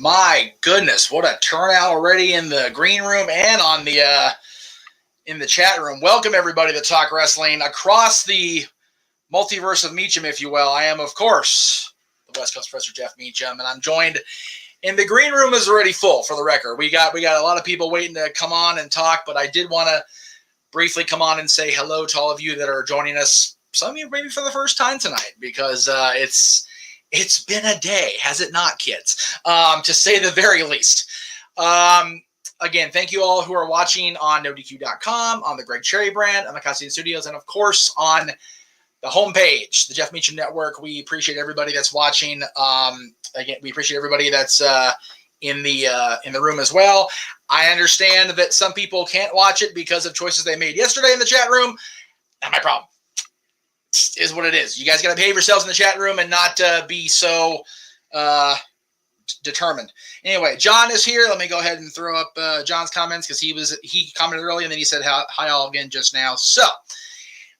My goodness, what a turnout already in the green room and on the in the chat room. Welcome everybody to Talk Wrestling across the multiverse of Meacham, if you will. I am, of course, the West Coast Professor Jeff Meacham, and I'm joined in the green room is already full, for the record. We got a lot of people waiting to come on and talk, but I did want to briefly come on and say hello to all of you that are joining us. Some of you maybe for the first time tonight, because it's been a day, has it not, kids? To say the very least. Again, thank you all who are watching on NoDQ.com, on the Greg Cherry brand, on the Casa D-18 Studios, and of course on the homepage, the Jeff Meacham Network. We appreciate everybody that's watching. Again, we appreciate everybody that's in the room as well. I understand that some people can't watch it because of choices they made yesterday in the chat room. Not my problem. Is what it is. You guys got to behave yourselves in the chat room and not be so determined. Anyway, John is here. Let me go ahead and throw up John's comments because he commented earlier and then he said hi all again just now. So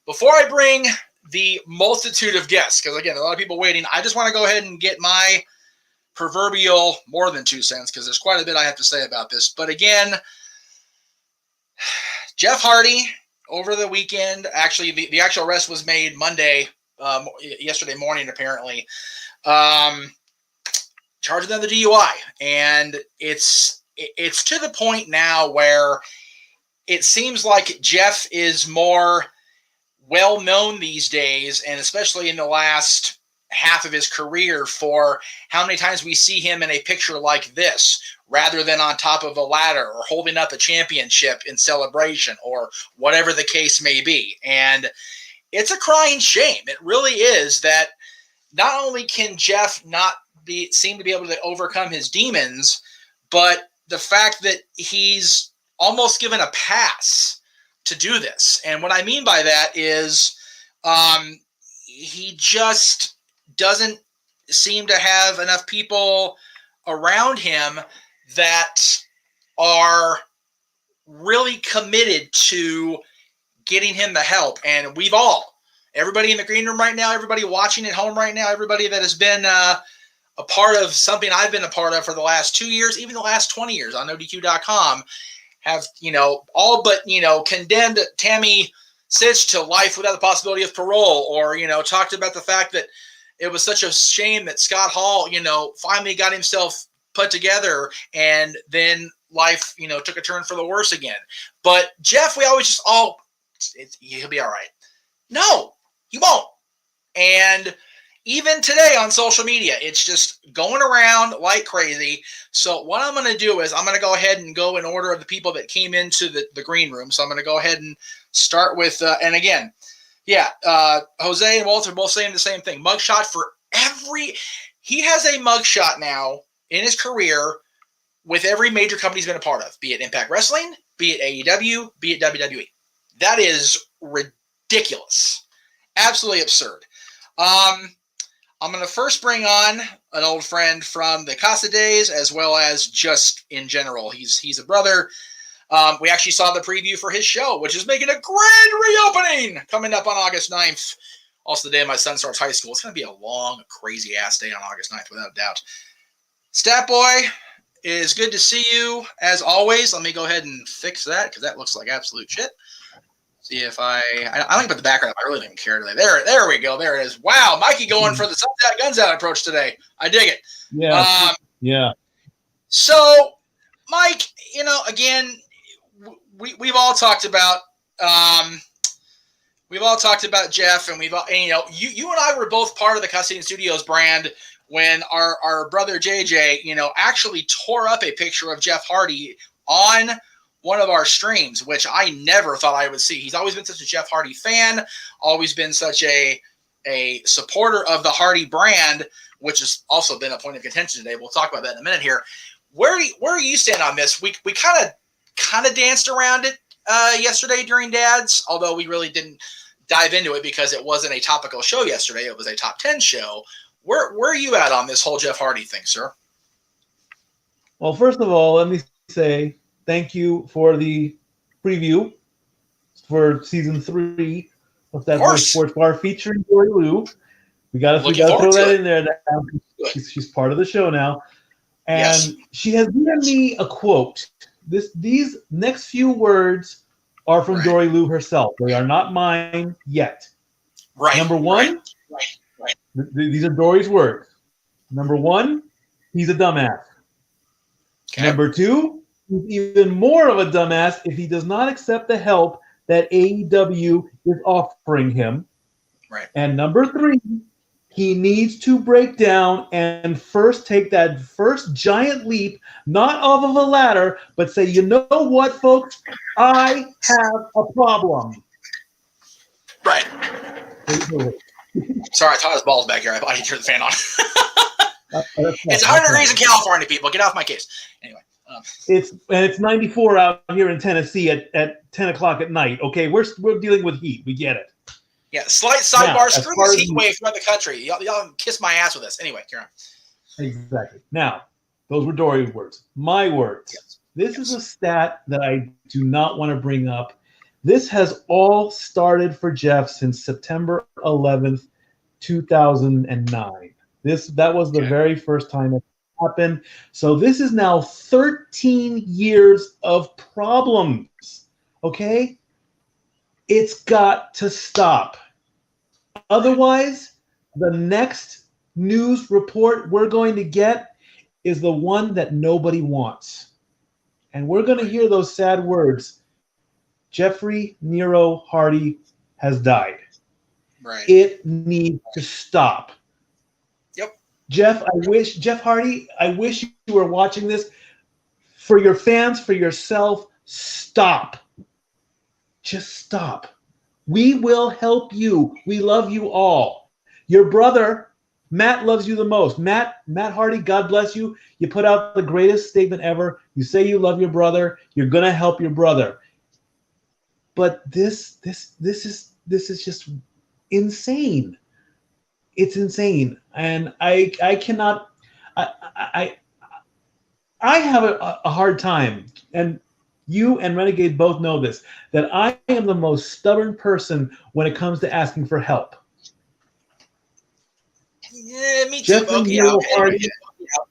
before I bring the multitude of guests, because again, a lot of people waiting, I just want to go ahead and get my proverbial more than 2 cents because there's quite a bit I have to say about this. But again, Jeff Hardy. Over the weekend, actually, the actual arrest was made Monday, yesterday morning, apparently. Charged with the DUI, and it's to the point now where it seems like Jeff is more well known these days, and especially in the last half of his career, for how many times we see him in a picture like this, rather than on top of a ladder or holding up a championship in celebration or whatever the case may be. And it's a crying shame. It really is, that not only can Jeff not seem to be able to overcome his demons, but the fact that he's almost given a pass to do this. And what I mean by that is he just doesn't seem to have enough people around him that are really committed to getting him the help. And everybody in the green room right now, everybody watching at home right now, everybody that has been a part of something I've been a part of for the last 2 years, even the last 20 years on NoDQ.com, have, all but, condemned Tammy Sitch to life without the possibility of parole, or, talked about the fact that it was such a shame that Scott Hall, finally got himself put together, and then life, took a turn for the worse again. But Jeff, we always he'll be all right. No, he won't. And even today on social media, it's just going around like crazy. So what I'm going to do is I'm going to go ahead and go in order of the people that came into the green room. So I'm going to go ahead and start with, and again, Jose and Walter both saying the same thing. Mugshot for he has a mugshot now in his career with every major company he's been a part of, be it Impact Wrestling, be it AEW, be it WWE. That is ridiculous. Absolutely absurd. I'm going to first bring on an old friend from the Casa days, as well as just in general. He's a brother. We actually saw the preview for his show, which is making a grand reopening coming up on August 9th. Also the day my son starts high school. It's going to be a long, crazy-ass day on August 9th, without a doubt. Stat Boy, it is good to see you, as always. Let me go ahead and fix that, because that looks like absolute shit. See if I don't even put the background up. I really didn't care today. There we go. There it is. Wow, Mikey going for the Sun's Out, Guns Out approach today. I dig it. Yeah. Yeah. So, Mike, again, we've all talked about Jeff, and you and I were both part of the Casa D-18 Studios brand when our brother JJ, actually tore up a picture of Jeff Hardy on one of our streams, which I never thought I would see. He's always been such a Jeff Hardy fan, always been such a supporter of the Hardy brand, which has also been a point of contention today. We'll talk about that in a minute here. Where do you stand on this? We kind of danced around it yesterday during Dad's, although we really didn't dive into it because it wasn't a topical show yesterday. It was a top 10 show. Where are you at on this whole Jeff Hardy thing, sir? Well, first of all, let me say thank you for the preview for season 3 of that Sports Bar featuring Dory Lou. We got to throw that in there. She's part of the show now. And she has given me a quote. These next few words are from Dory Lou herself. They are not mine yet. Right. Number one, these are Dory's words. Number one, he's a dumbass. Okay. Number two, he's even more of a dumbass if he does not accept the help that AEW is offering him. Right. And number three, he needs to break down and first take that first giant leap, not off of a ladder, but say, you know what, folks? I have a problem. Right. Sorry, I taught his balls back here. I need to turn the fan on. It's 100 degrees in California, people. Get off my case. Anyway. It's 94 out here in Tennessee at 10 o'clock at night. Okay, we're dealing with heat. We get it. Yeah, slight sidebar. Screw this heat wave throughout the country. Y'all can kiss my ass with this. Anyway, carry on. Exactly. Now, those were Dory's words. My words. Yes. This is a stat that I do not want to bring up. This has all started for Jeff since September 11th, 2009. That was the very first time it happened. So this is now 13 years of problems. Okay? It's got to stop. Otherwise, the next news report we're going to get is the one that nobody wants. And we're going to hear those sad words. Jeffrey Nero Hardy has died. Right. It needs to stop. Yep. Jeff Hardy, I wish you were watching this. For your fans, for yourself, stop. Just stop. We will help you. We love you all. Your brother, Matt, loves you the most. Matt Hardy, God bless you. You put out the greatest statement ever. You say you love your brother. You're gonna help your brother. But this is just insane. It's insane, and I cannot. I have a hard time, and you and Renegade both know this, that I am the most stubborn person when it comes to asking for help. Yeah, me too. Okay.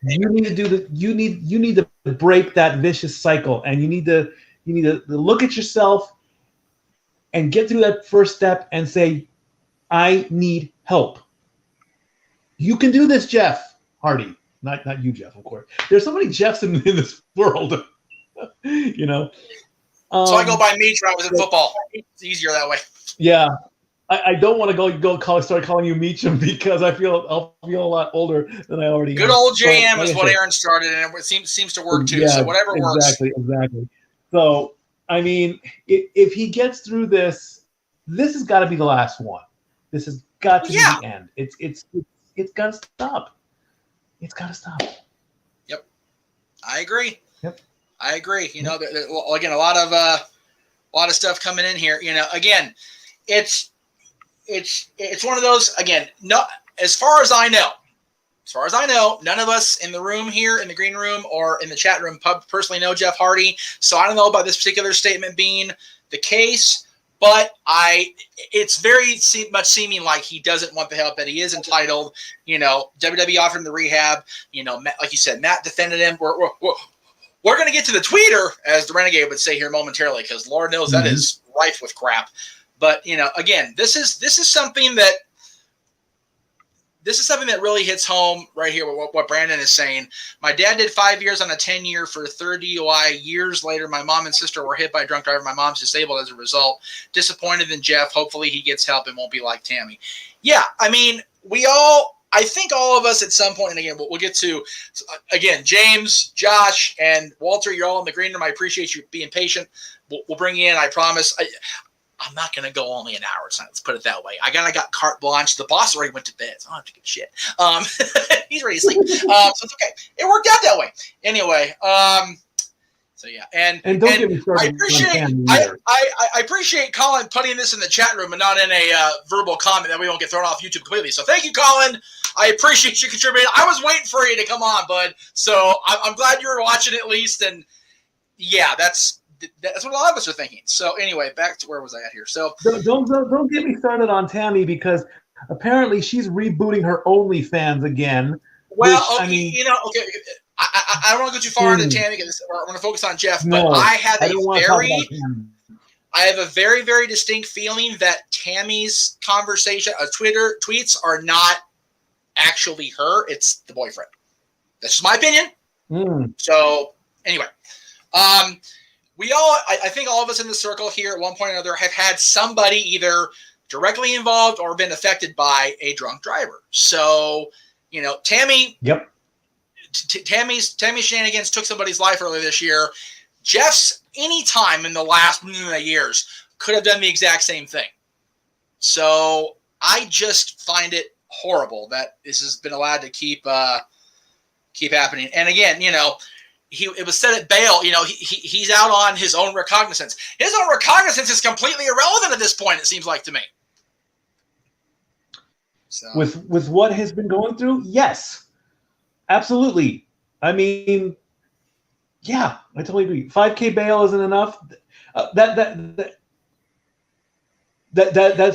You need to do the. You need to break that vicious cycle, and you need to look at yourself and get through that first step and say, I need help. You can do this, Jeff Hardy. Not you, Jeff, of course. There's so many Jeffs in this world. You know. So I go by Meach when I was in football. It's easier that way. Yeah. I don't want to start calling you Meacham because I'll feel a lot older than I already am. Good old JM is what Aaron started, and it seems to work too. Yeah, so whatever works. Exactly. So I mean, if he gets through this has got to be the last one. This has got to be the end. It's got to stop. It's got to stop. Yep, I agree. Yep, I agree. You know, again, a lot of stuff coming in here. You know, again, it's one of those. Again, no, as far as I know, none of us in the room here, in the green room or in the chat room personally know Jeff Hardy. So I don't know about this particular statement being the case, but it's very much seeming like he doesn't want the help, that he is entitled. You know, WWE offered him the rehab. You know, like you said, Matt defended him. We're going to get to the tweeter, as the Renegade would say here momentarily, because Lord knows that is rife with crap. But, you know, again, this is something that really hits home right here with what Brandon is saying. My dad did 5 years on a 10-year for a third DUI. Years later, my mom and sister were hit by a drunk driver. My mom's disabled as a result. Disappointed in Jeff. Hopefully he gets help and won't be like Tammy. Yeah, I mean, I think all of us at some point, and again, we'll get to, again, James, Josh, and Walter, you're all in the green room. I appreciate you being patient. We'll bring you in, I promise. I'm not going to go only an hour. Let's put it that way. I got carte blanche. The boss already went to bed, so I don't have to give a shit. He's ready to sleep. So it's okay. It worked out that way. Anyway, so yeah. And don't get me started. I appreciate Colin putting this in the chat room and not in a verbal comment that we won't get thrown off YouTube completely. So thank you, Colin. I appreciate you contributing. I was waiting for you to come on, bud. So I'm glad you were watching at least. And yeah, that's what a lot of us are thinking. So anyway, back to where was I at here? So don't get me started on Tammy, because apparently she's rebooting her OnlyFans again. Well, okay, you know, okay. I don't want to go too far into Tammy because we're going to focus on Jeff, but No, I have a very, very distinct feeling that Tammy's conversation, Twitter tweets are not actually her. It's the boyfriend. That's just my opinion. So anyway, I think all of us in the circle here at one point or another have had somebody either directly involved or been affected by a drunk driver. So, Tammy. Yep. Tammy's shenanigans took somebody's life earlier this year. Jeff's any time in the last years could have done the exact same thing. So I just find it horrible that this has been allowed to keep happening. And again, it was said at bail, he's out on his own recognizance. His own recognizance is completely irrelevant at this point, it seems like to me. So. With what has been going through, yes, absolutely. I mean, yeah, I totally agree. 5K bail isn't enough. That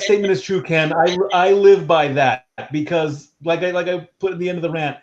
statement is true, Ken. I live by that because, like I put at the end of the rant,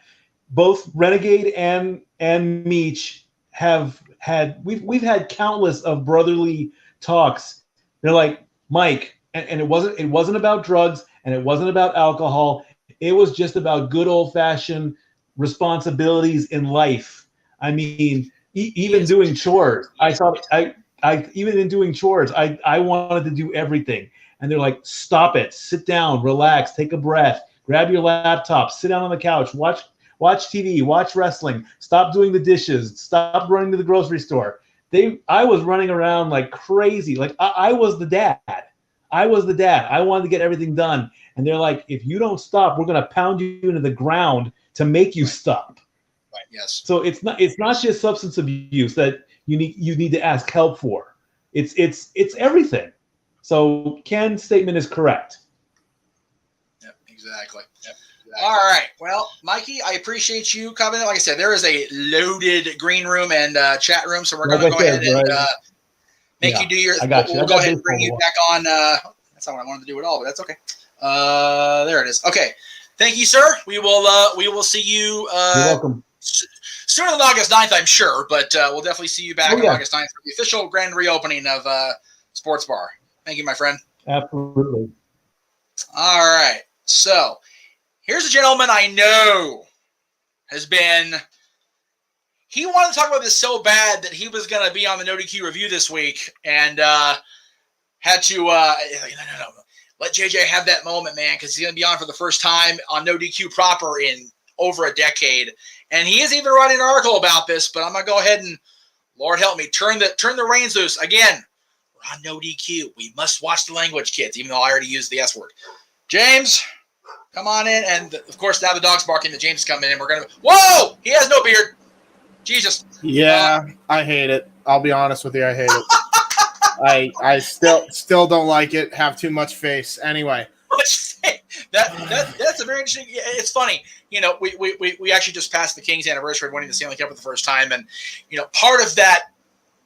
both Renegade and Meach have had we've had countless of brotherly talks. They're like, Mike, and it wasn't about drugs and it wasn't about alcohol. It was just about good old fashioned responsibilities in life. I mean, even doing chores. Even in doing chores, I wanted to do everything. And they're like, stop it, sit down, relax, take a breath, grab your laptop, sit down on the couch, watch TV, watch wrestling, stop doing the dishes, stop running to the grocery store. I was running around like crazy. Like I was the dad. I wanted to get everything done. And they're like, if you don't stop, we're going to pound you into the ground to make you stop. Right. Yes. So it's not just substance abuse that you need to ask help for. It's everything. So Ken's statement is correct. Yep, exactly. All right. Well, Mikey, I appreciate you coming in. Like I said, there is a loaded green room and chat room, so we're going to go ahead and make you do your. I got you. We'll go ahead and bring you back on. That's not what I wanted to do at all, but that's okay. There it is. Okay. Thank you, sir. We will see you. You're welcome. Sooner than August 9th, I'm sure, but we'll definitely see you back on August 9th for the official grand reopening of Sports Bar. Thank you, my friend. Absolutely. All right. So here's a gentleman I know has been – he wanted to talk about this so bad that he was going to be on the No DQ review this week and had to no. Let JJ have that moment, man, because he's going to be on for the first time on No DQ proper in over a decade. And he is even writing an article about this, but I'm going to go ahead and, Lord help me, turn the reins loose. Again, we're on No DQ. We must watch the language, kids, even though I already used the S word. James, come on in. And, of course, now the dog's barking that James is coming in. We're going to – whoa! He has no beard. Jesus. Yeah, I hate it. I'll be honest with you. I hate it. I still don't like it. Have too much face. Anyway. That's a very interesting. It's funny, we actually just passed the Kings' anniversary of winning the Stanley Cup for the first time, and part of that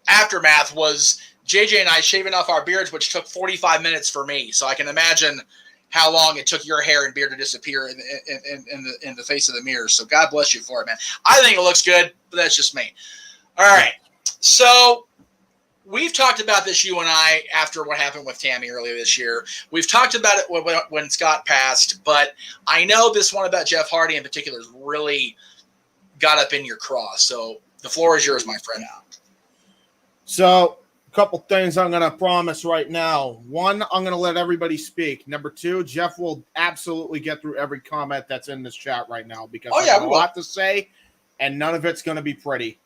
aftermath was JJ and I shaving off our beards, which took 45 minutes for me. So I can imagine how long it took your hair and beard to disappear in the face of the mirror. So God bless you for it, man. I think it looks good, but that's just me. All right, so. We've talked about this, you and I, after what happened with Tammy earlier this year. We've talked about it when Scott passed, but I know this one about Jeff Hardy in particular has really got up in your craw. So the floor is yours, my friend. So a couple things I'm going to promise right now. One, I'm going to let everybody speak. Number two, Jeff will absolutely get through every comment that's in this chat right now because I have a lot to say, and none of it's going to be pretty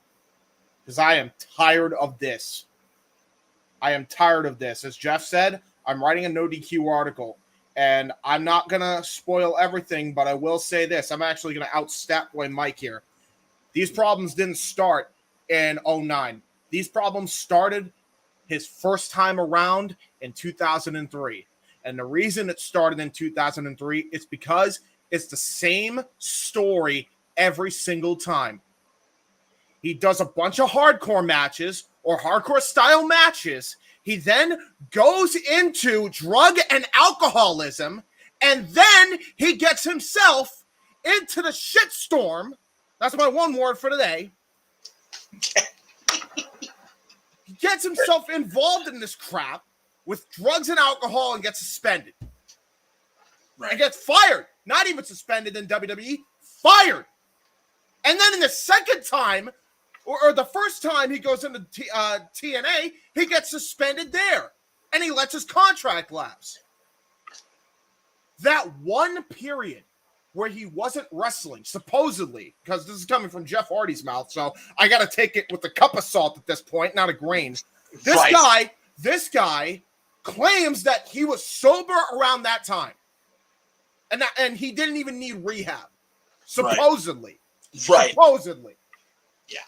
because I am tired of this. As Jeff said, I'm writing a No DQ article, and I'm not going to spoil everything, but I will say this. I'm actually going to outstep Mike here. These problems didn't start in 2009. These problems started his first time around in 2003. And the reason it started in 2003 is because it's the same story every single time. He does a bunch of hardcore matches or hardcore style matches. He then goes into drug and alcoholism, and then he gets himself into the shitstorm That's my one word for today. He gets himself involved in this crap with drugs and alcohol and gets suspended. Right. And gets fired. Not even suspended in WWE, fired. And then in the second time, or the first time he goes into TNA, he gets suspended there. And he lets his contract lapse. That one period where he wasn't wrestling, supposedly, because this is coming from Jeff Hardy's mouth, so I got to take it with a cup of salt at this point, not a grain. This guy claims that he was sober around that time. And he didn't even need rehab. Supposedly. Right. Supposedly. Yeah.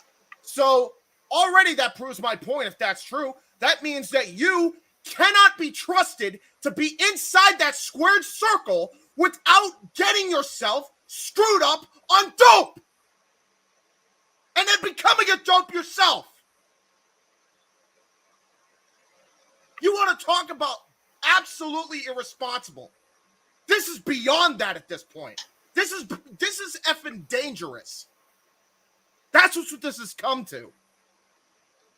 So already that proves my point. If that's true, that means that you cannot be trusted to be inside that squared circle without getting yourself screwed up on dope. And then becoming a dope yourself. You want to talk about absolutely irresponsible. This is beyond that at this point. This is effing dangerous. That's what this has come to.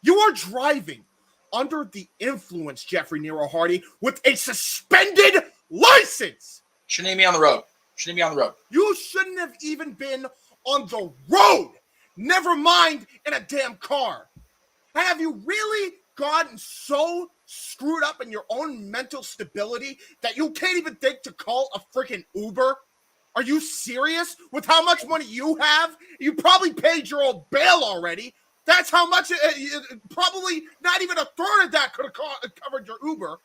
You are driving under the influence, Jeffrey Nero Hardy, with a suspended license. Shouldn't even be on the road. Shouldn't be on the road. You shouldn't have even been on the road. Never mind in a damn car. Have you really gotten so screwed up in your own mental stability that you can't even think to call a freaking Uber? Are you serious? With how much money you have? You probably paid your own bail already. That's how much, probably not even a third of that could have covered your Uber.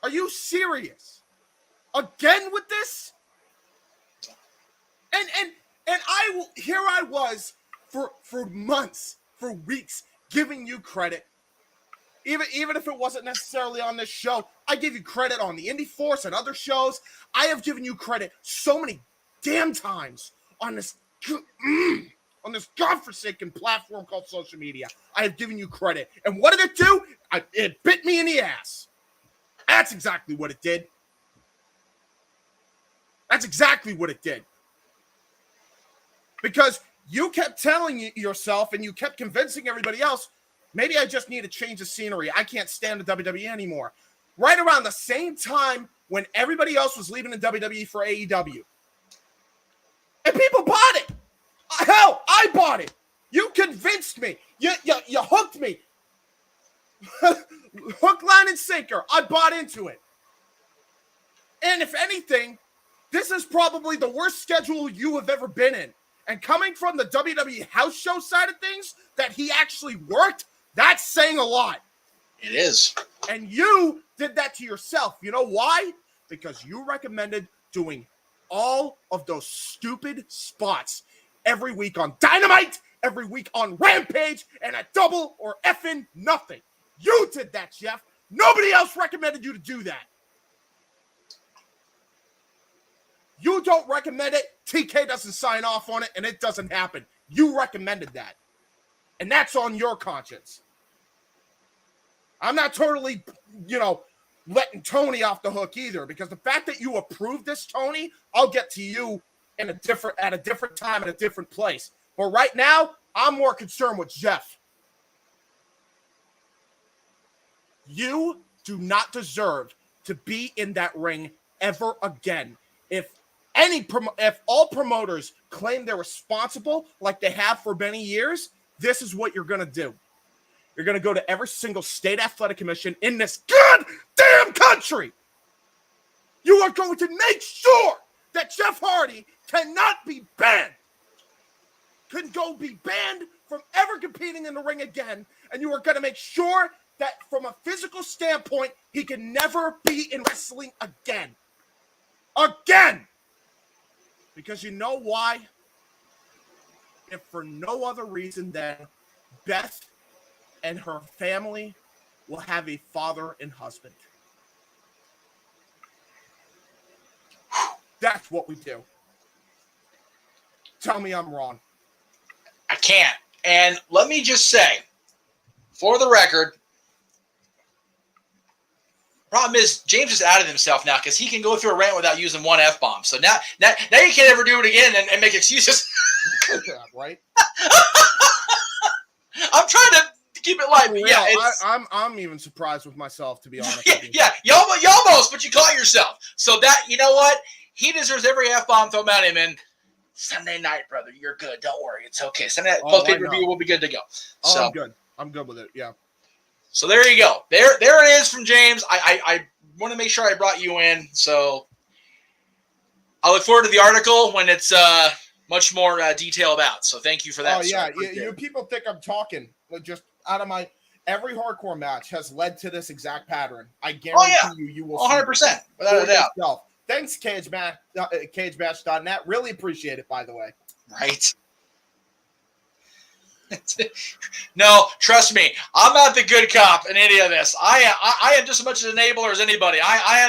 Are you serious? Again with this? And I was for months, for weeks, giving you credit. Even if it wasn't necessarily on this show, I give you credit on the Indie Force and other shows. I have given you credit so many damn times on this godforsaken platform called social media. I have given you credit. And what did it do? It bit me in the ass. That's exactly what it did. That's exactly what it did. Because you kept telling yourself and you kept convincing everybody else, maybe I just need a change of scenery. I can't stand the WWE anymore. Right around the same time when everybody else was leaving the WWE for AEW. And people bought it. Hell, I bought it. You convinced me. You hooked me. Hook, line, and sinker. I bought into it. And if anything, this is probably the worst schedule you have ever been in. And coming from the WWE house show side of things, that he actually worked, that's saying a lot. It is. And you did that to yourself. You know why? Because you recommended doing all of those stupid spots every week on Dynamite, every week on Rampage, and a double or effing nothing. You did that, Jeff. Nobody else recommended you to do that. You don't recommend it. TK doesn't sign off on it, and it doesn't happen. You recommended that. And that's on your conscience. I'm not totally, letting Tony off the hook either, because the fact that you approved this, Tony, I'll get to you at a different time, in a different place. But right now, I'm more concerned with Jeff. You do not deserve to be in that ring ever again. If all promoters claim they're responsible like they have for many years, this is what you're going to do. You're going to go to every single state athletic commission in this goddamn country. You are going to make sure that Jeff Hardy cannot be banned. Can go be banned from ever competing in the ring again. And you are going to make sure that from a physical standpoint, he can never be in wrestling again. Again! Because you know why? If for no other reason than Beth and her family will have a father and husband. That's what we do. Tell me I'm wrong. I can't. And let me just say, for the record, Problem is, James is out of himself now because he can go through a rant without using one F-bomb. So now you can't ever do it again and make excuses. Right? I'm trying to keep it light. But yeah, I'm even surprised with myself, to be honest. Yeah, you almost, but you caught yourself. So that, you know what? He deserves every F-bomb thrown at him. And Sunday night, brother, you're good. Don't worry. It's okay. Sunday night, post pay-per-view will be good to go. So I'm good. I'm good with it. Yeah. So there you go. There it is from James. I want to make sure I brought you in. So I look forward to the article when it's much more detailed out. So thank you for that. Oh, yeah. You people think I'm talking just out of my – every hardcore match has led to this exact pattern. I guarantee you will 100%. Without a doubt. Yourself. Thanks, cagematch.net. Really appreciate it, by the way. Right. No, trust me, I'm not the good cop in any of this. I am just as much an enabler as anybody. I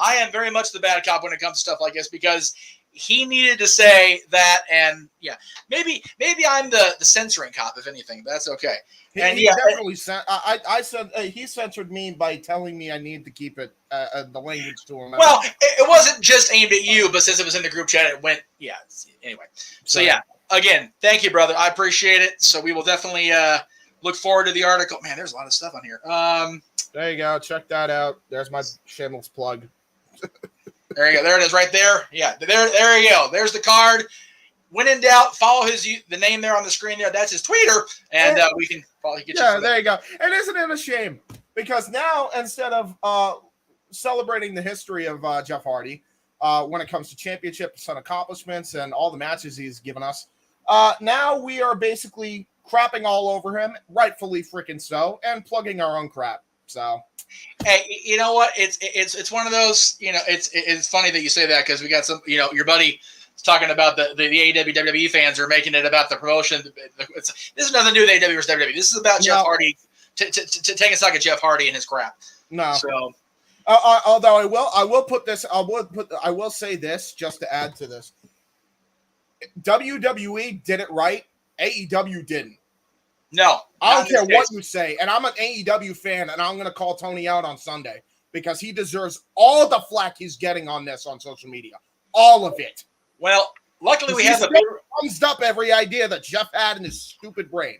am very much the bad cop when it comes to stuff like this because he needed to say that, and yeah, maybe I'm the censoring cop if anything, but that's okay. He definitely sent. I said he censored me by telling me I need to keep it the language to him. Well, it wasn't just aimed at you, but since it was in the group chat, it went. Yeah. Anyway, so yeah. Again, thank you, brother. I appreciate it. So we will definitely look forward to the article. Man, there's a lot of stuff on here. There you go. Check that out. There's my shameless plug. There you go. There it is right there. Yeah, there you go. There's the card. When in doubt, follow the name there on the screen there. That's his Twitter, and we can probably get you. Yeah, there you go. And isn't it a shame? Because now, instead of celebrating the history of Jeff Hardy, when it comes to championships and accomplishments and all the matches he's given us, now we are basically crapping all over him, rightfully freaking so, and plugging our own crap. So, hey, you know what? It's one of those. You know, it's funny that you say that because we got some. You know, your buddy is talking about the AEW WWE fans are making it about the promotion. This is nothing to do with AEW versus WWE. This is about Jeff Hardy to take a stock at Jeff Hardy and his crap. No. So, although I will say this just to add to this. WWE did it right. AEW didn't. No. I don't care what you say. And I'm an AEW fan, and I'm going to call Tony out on Sunday because he deserves all the flack he's getting on this on social media. All of it. Well, luckily we have thumbs up every idea that Jeff had in his stupid brain.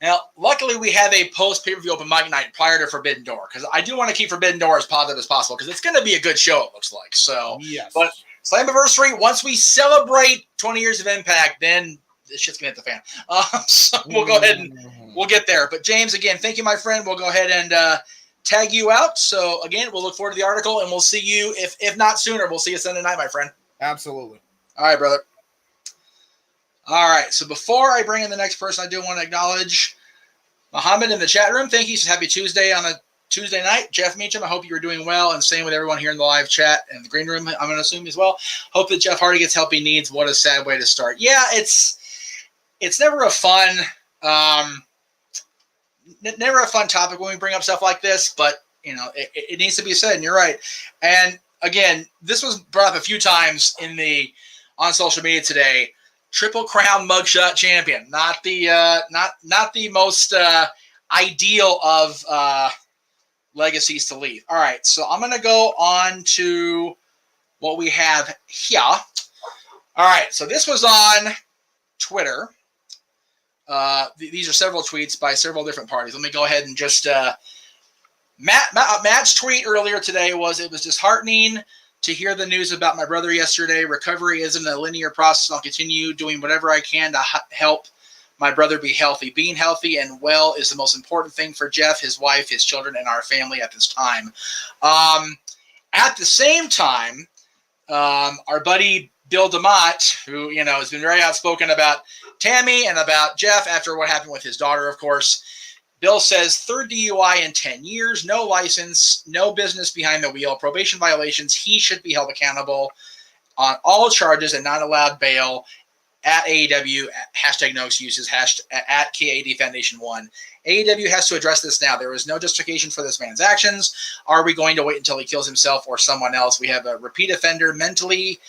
Now, luckily we have a post-pay-per-view open mic night prior to Forbidden Door because I do want to keep Forbidden Door as positive as possible because it's going to be a good show, it looks like. So, yes. But Slammiversary, once we celebrate 20 years of Impact, then this shit's going to hit the fan. So we'll go ahead and we'll get there. But James, again, thank you, my friend. We'll go ahead and tag you out. So, again, we'll look forward to the article, and we'll see you, if not sooner, we'll see you Sunday night, my friend. Absolutely. All right, brother. All right, so before I bring in the next person, I do want to acknowledge Muhammad in the chat room. Thank you. Happy Tuesday on a Tuesday night. Jeff Meacham, I hope you were doing well, and same with everyone here in the live chat and the green room, I'm going to assume as well. Hope that Jeff Hardy gets help he needs. What a sad way to start. Yeah, it's never a fun topic when we bring up stuff like this, but, you know, it needs to be said, and you're right. And, again, this was brought up a few times on social media today. Triple Crown mugshot champion, not the most ideal of legacies to leave. All right, so I'm going to go on to what we have here. All right, so this was on Twitter. These are several tweets by several different parties. Let me go ahead and just Matt's tweet earlier today was, it was disheartening to hear the news about my brother yesterday. Recovery isn't a linear process. I'll continue doing whatever I can to help my brother be healthy. Being healthy and well is the most important thing for Jeff, his wife, his children, and our family at this time. At the same time, our buddy Bill DeMott, who, you know, has been very outspoken about Tammy and about Jeff after what happened with his daughter, of course. Bill says, third DUI in 10 years, no license, no business behind the wheel, probation violations. He should be held accountable on all charges and not allowed bail at AEW, hashtag no excuses, at KAD Foundation 1. AEW has to address this now. There is no justification for this man's actions. Are we going to wait until he kills himself or someone else? We have a repeat offender, mentally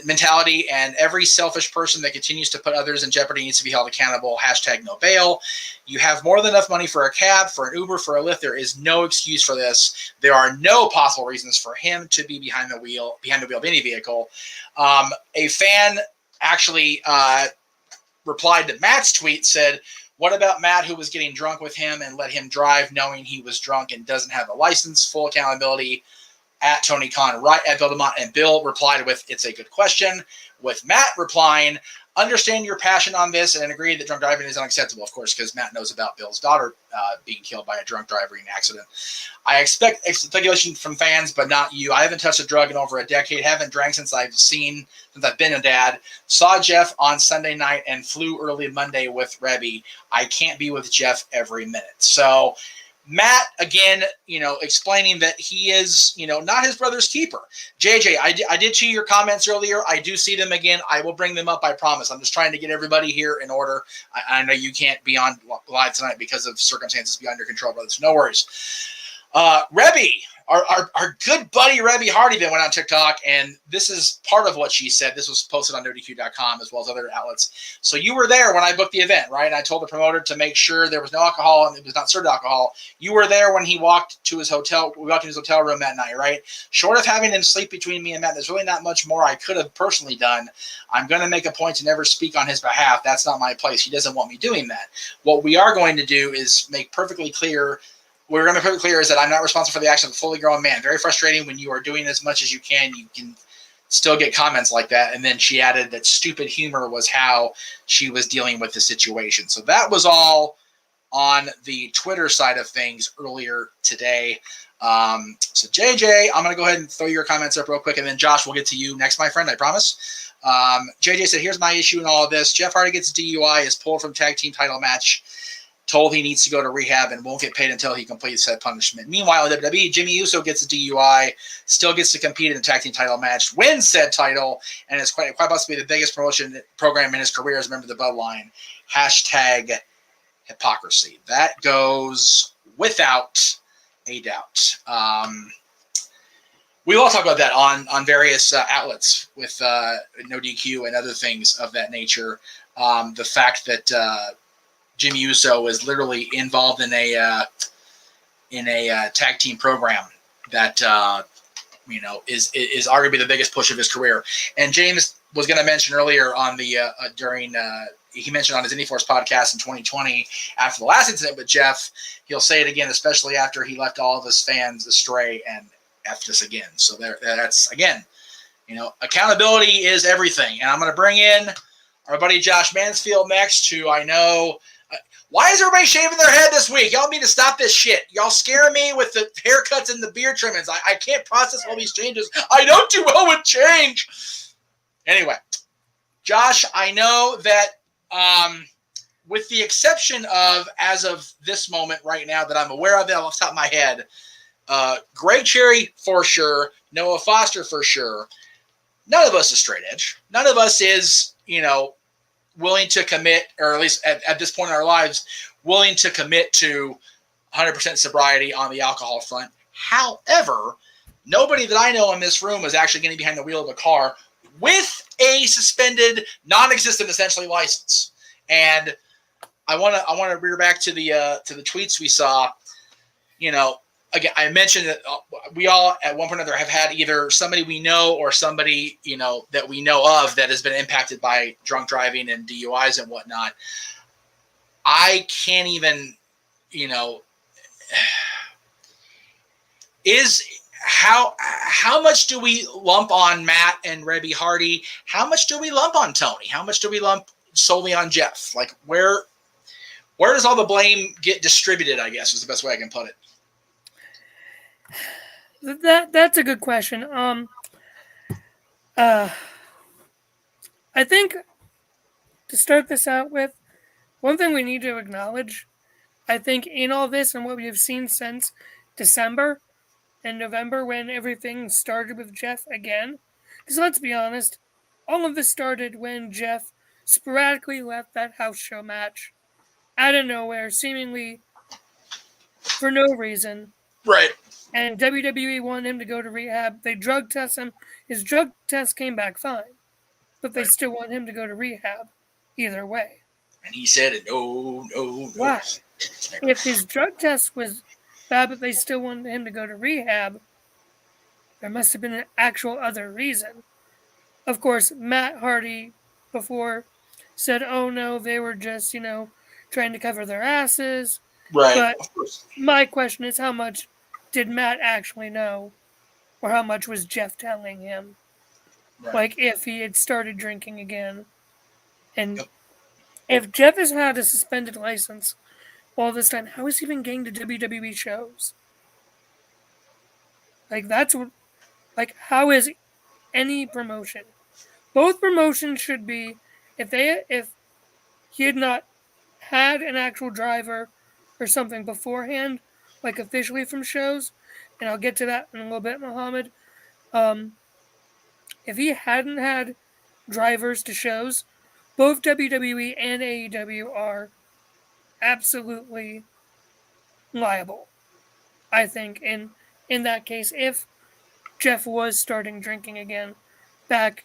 mentality, and every selfish person that continues to put others in jeopardy needs to be held accountable. Hashtag no bail. You have more than enough money for a cab, for an Uber, for a Lyft. There is no excuse for this. There are no possible reasons for him to be behind the wheel of any vehicle. A fan actually replied to Matt's tweet, said, what about Matt, who was getting drunk with him and let him drive knowing he was drunk and doesn't have a license? Full accountability. At Tony Khan, right at Bill DeMont. And Bill replied with, it's a good question, with Matt replying, understand your passion on this and agree that drunk driving is unacceptable, of course, because Matt knows about Bill's daughter being killed by a drunk driver in an accident. I expect speculation from fans, but not you. I haven't touched a drug in over a decade, haven't drank since I've been a dad. Saw Jeff on Sunday night and flew early Monday with Rebby. I can't be with Jeff every minute. So Matt, again, explaining that he is, not his brother's keeper. JJ, I did see your comments earlier. I do see them again. I will bring them up, I promise. I'm just trying to get everybody here in order. I know you can't be on live tonight because of circumstances beyond your control, brothers. No worries. Rebby, our good buddy Rebby Hardy then went on TikTok, and this is part of what she said. This was posted on NoDQ.com as well as other outlets. So you were there when I booked the event, right? And I told the promoter to make sure there was no alcohol and it was not served alcohol. You were there when he walked to his hotel. We walked in his hotel room that night, right? Short of having him sleep between me and Matt, there's really not much more I could have personally done. I'm going to make a point to never speak on his behalf. That's not my place. He doesn't want me doing that. What we are going to do is make perfectly clear is that I'm not responsible for the action of a fully grown man. Very frustrating when you are doing as much as you can still get comments like that. And then she added that stupid humor was how she was dealing with the situation. So that was all on the Twitter side of things earlier today. So JJ, I'm going to go ahead and throw your comments up real quick. And then Josh, we'll get to you next, my friend, I promise. JJ said, here's my issue in all of this. Jeff Hardy gets a DUI, is pulled from tag team title match, told he needs to go to rehab and won't get paid until he completes said punishment. Meanwhile, in WWE, Jimmy Uso gets a DUI, still gets to compete in the tag team title match, wins said title, and is quite possibly the biggest promotion program in his career as a member of the Bloodline. Hashtag hypocrisy. That goes without a doubt. We will talk about that on various outlets with No DQ and other things of that nature. The fact that Jimmy Uso is literally involved in a tag team program that is arguably the biggest push of his career. And James was going to mention earlier on the he mentioned on his IndieForce podcast in 2020 after the last incident with Jeff, he'll say it again, especially after he left all of his fans astray and effed us again. So that's again, accountability is everything. And I'm going to bring in our buddy Josh Mansfield next, who I know. Why is everybody shaving their head this week? Y'all need to stop this shit. Y'all scaring me with the haircuts and the beard trimmings. I can't process all these changes. I don't do well with change. Anyway, Josh, I know that with the exception of, as of this moment right now that I'm aware of it off the top of my head, Greg Cherry for sure, Noah Foster for sure, none of us is straight edge. None of us is, willing to commit, or at least at this point in our lives, willing to commit to 100% sobriety on the alcohol front. However, nobody that I know in this room is actually getting behind the wheel of a car with a suspended, non-existent, essentially, license. And I want to rear back to the tweets we saw. Again, I mentioned that we all at one point or another have had either somebody we know or somebody, that we know of that has been impacted by drunk driving and DUIs and whatnot. I can't even, how much do we lump on Matt and Rebby Hardy? How much do we lump on Tony? How much do we lump solely on Jeff? Like where does all the blame get distributed, I guess is the best way I can put it. That's a good question. I think to start this out with, one thing we need to acknowledge, I think in all this and what we have seen since December and November when everything started with Jeff again, because let's be honest, all of this started when Jeff sporadically left that house show match out of nowhere, seemingly for no reason. Right. And WWE wanted him to go to rehab. They drug test him. His drug test came back fine. but they still want him to go to rehab either way. And he said, no. Why? If his drug test was bad, but they still wanted him to go to rehab, there must have been an actual other reason. Of course, Matt Hardy before said, oh no, they were just, trying to cover their asses. Right. But Of course. my question is, how much did Matt actually know? Or how much was Jeff telling him? Right. Like, if he had started drinking again. And Yep. if Jeff has had a suspended license all this time, how is he even getting to WWE shows? Like, that's what... Like, how is any promotion? Both promotions should be, if he had not had an actual driver or something beforehand, like officially from shows, and I'll get to that in a little bit, Muhammad. If he hadn't had drivers to shows, both WWE and AEW are absolutely liable, I think, in that case, if Jeff was starting drinking again back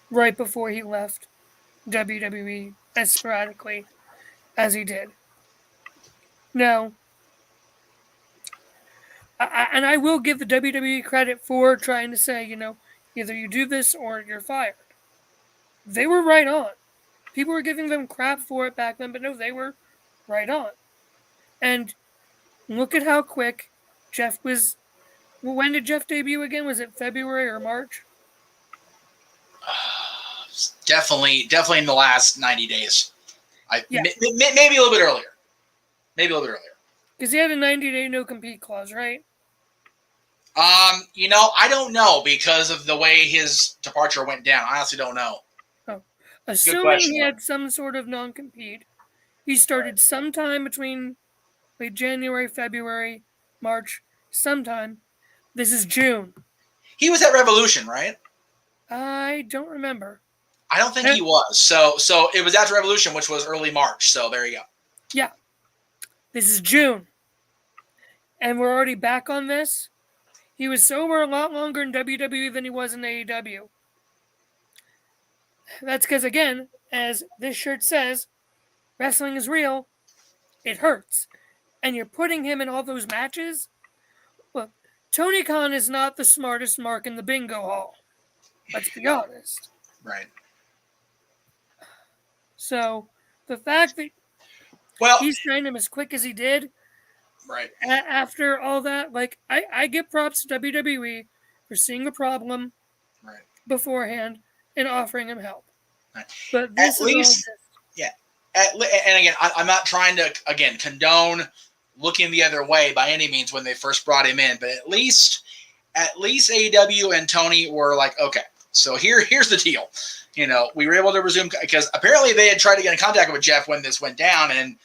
right before he left WWE as sporadically as he did. Now, I will give the WWE credit for trying to say, either you do this or you're fired. They were right on. People were giving them crap for it back then, but no, they were right on. And look at how quick Jeff was. Well, when did Jeff debut again? Was it February or March? Definitely in the last 90 days. Yeah. Maybe a little bit earlier. Because he had a 90-day no-compete clause, right? I don't know because of the way his departure went down. I honestly don't know. Oh. Assuming he had some sort of non-compete, he started sometime between late January, February, March, sometime. This is June. He was at Revolution, right? I don't remember. I don't think he was. So it was after Revolution, which was early March. So there you go. Yeah. This is June. And we're already back on this. He was sober a lot longer in WWE than he was in AEW. That's because, again, as this shirt says, wrestling is real. It hurts. And you're putting him in all those matches? Look, Tony Khan is not the smartest mark in the bingo hall. Let's be honest. Right. So, the fact that he's trained him as quick as he did, right, after all that, like, I give props to WWE for seeing a problem beforehand and offering him help. Right. But this and again, I'm not trying to, condone looking the other way by any means when they first brought him in, but at least AEW and Tony were like, okay, so here's the deal. We were able to resume because apparently they had tried to get in contact with Jeff when this went down. And,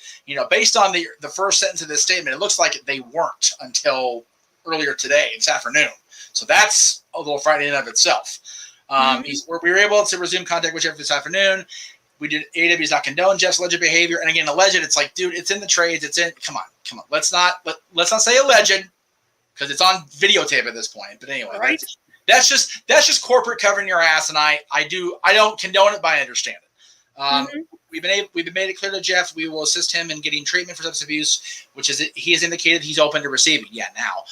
based on the first sentence of this statement, it looks like they weren't until earlier today, this afternoon. So that's a little frightening in of itself. We were able to resume contact with Jeff this afternoon. We did. AEW's not condone Jeff's alleged behavior. And again, alleged, it's like, dude, it's in the trades. Come on. Let's not say alleged because it's on videotape at this point. But anyway, right. That's just corporate covering your ass, and I don't condone it, but I understand it. We've been made it clear to Jeff we will assist him in getting treatment for substance abuse, which is he has indicated he's open to receiving. Yeah, now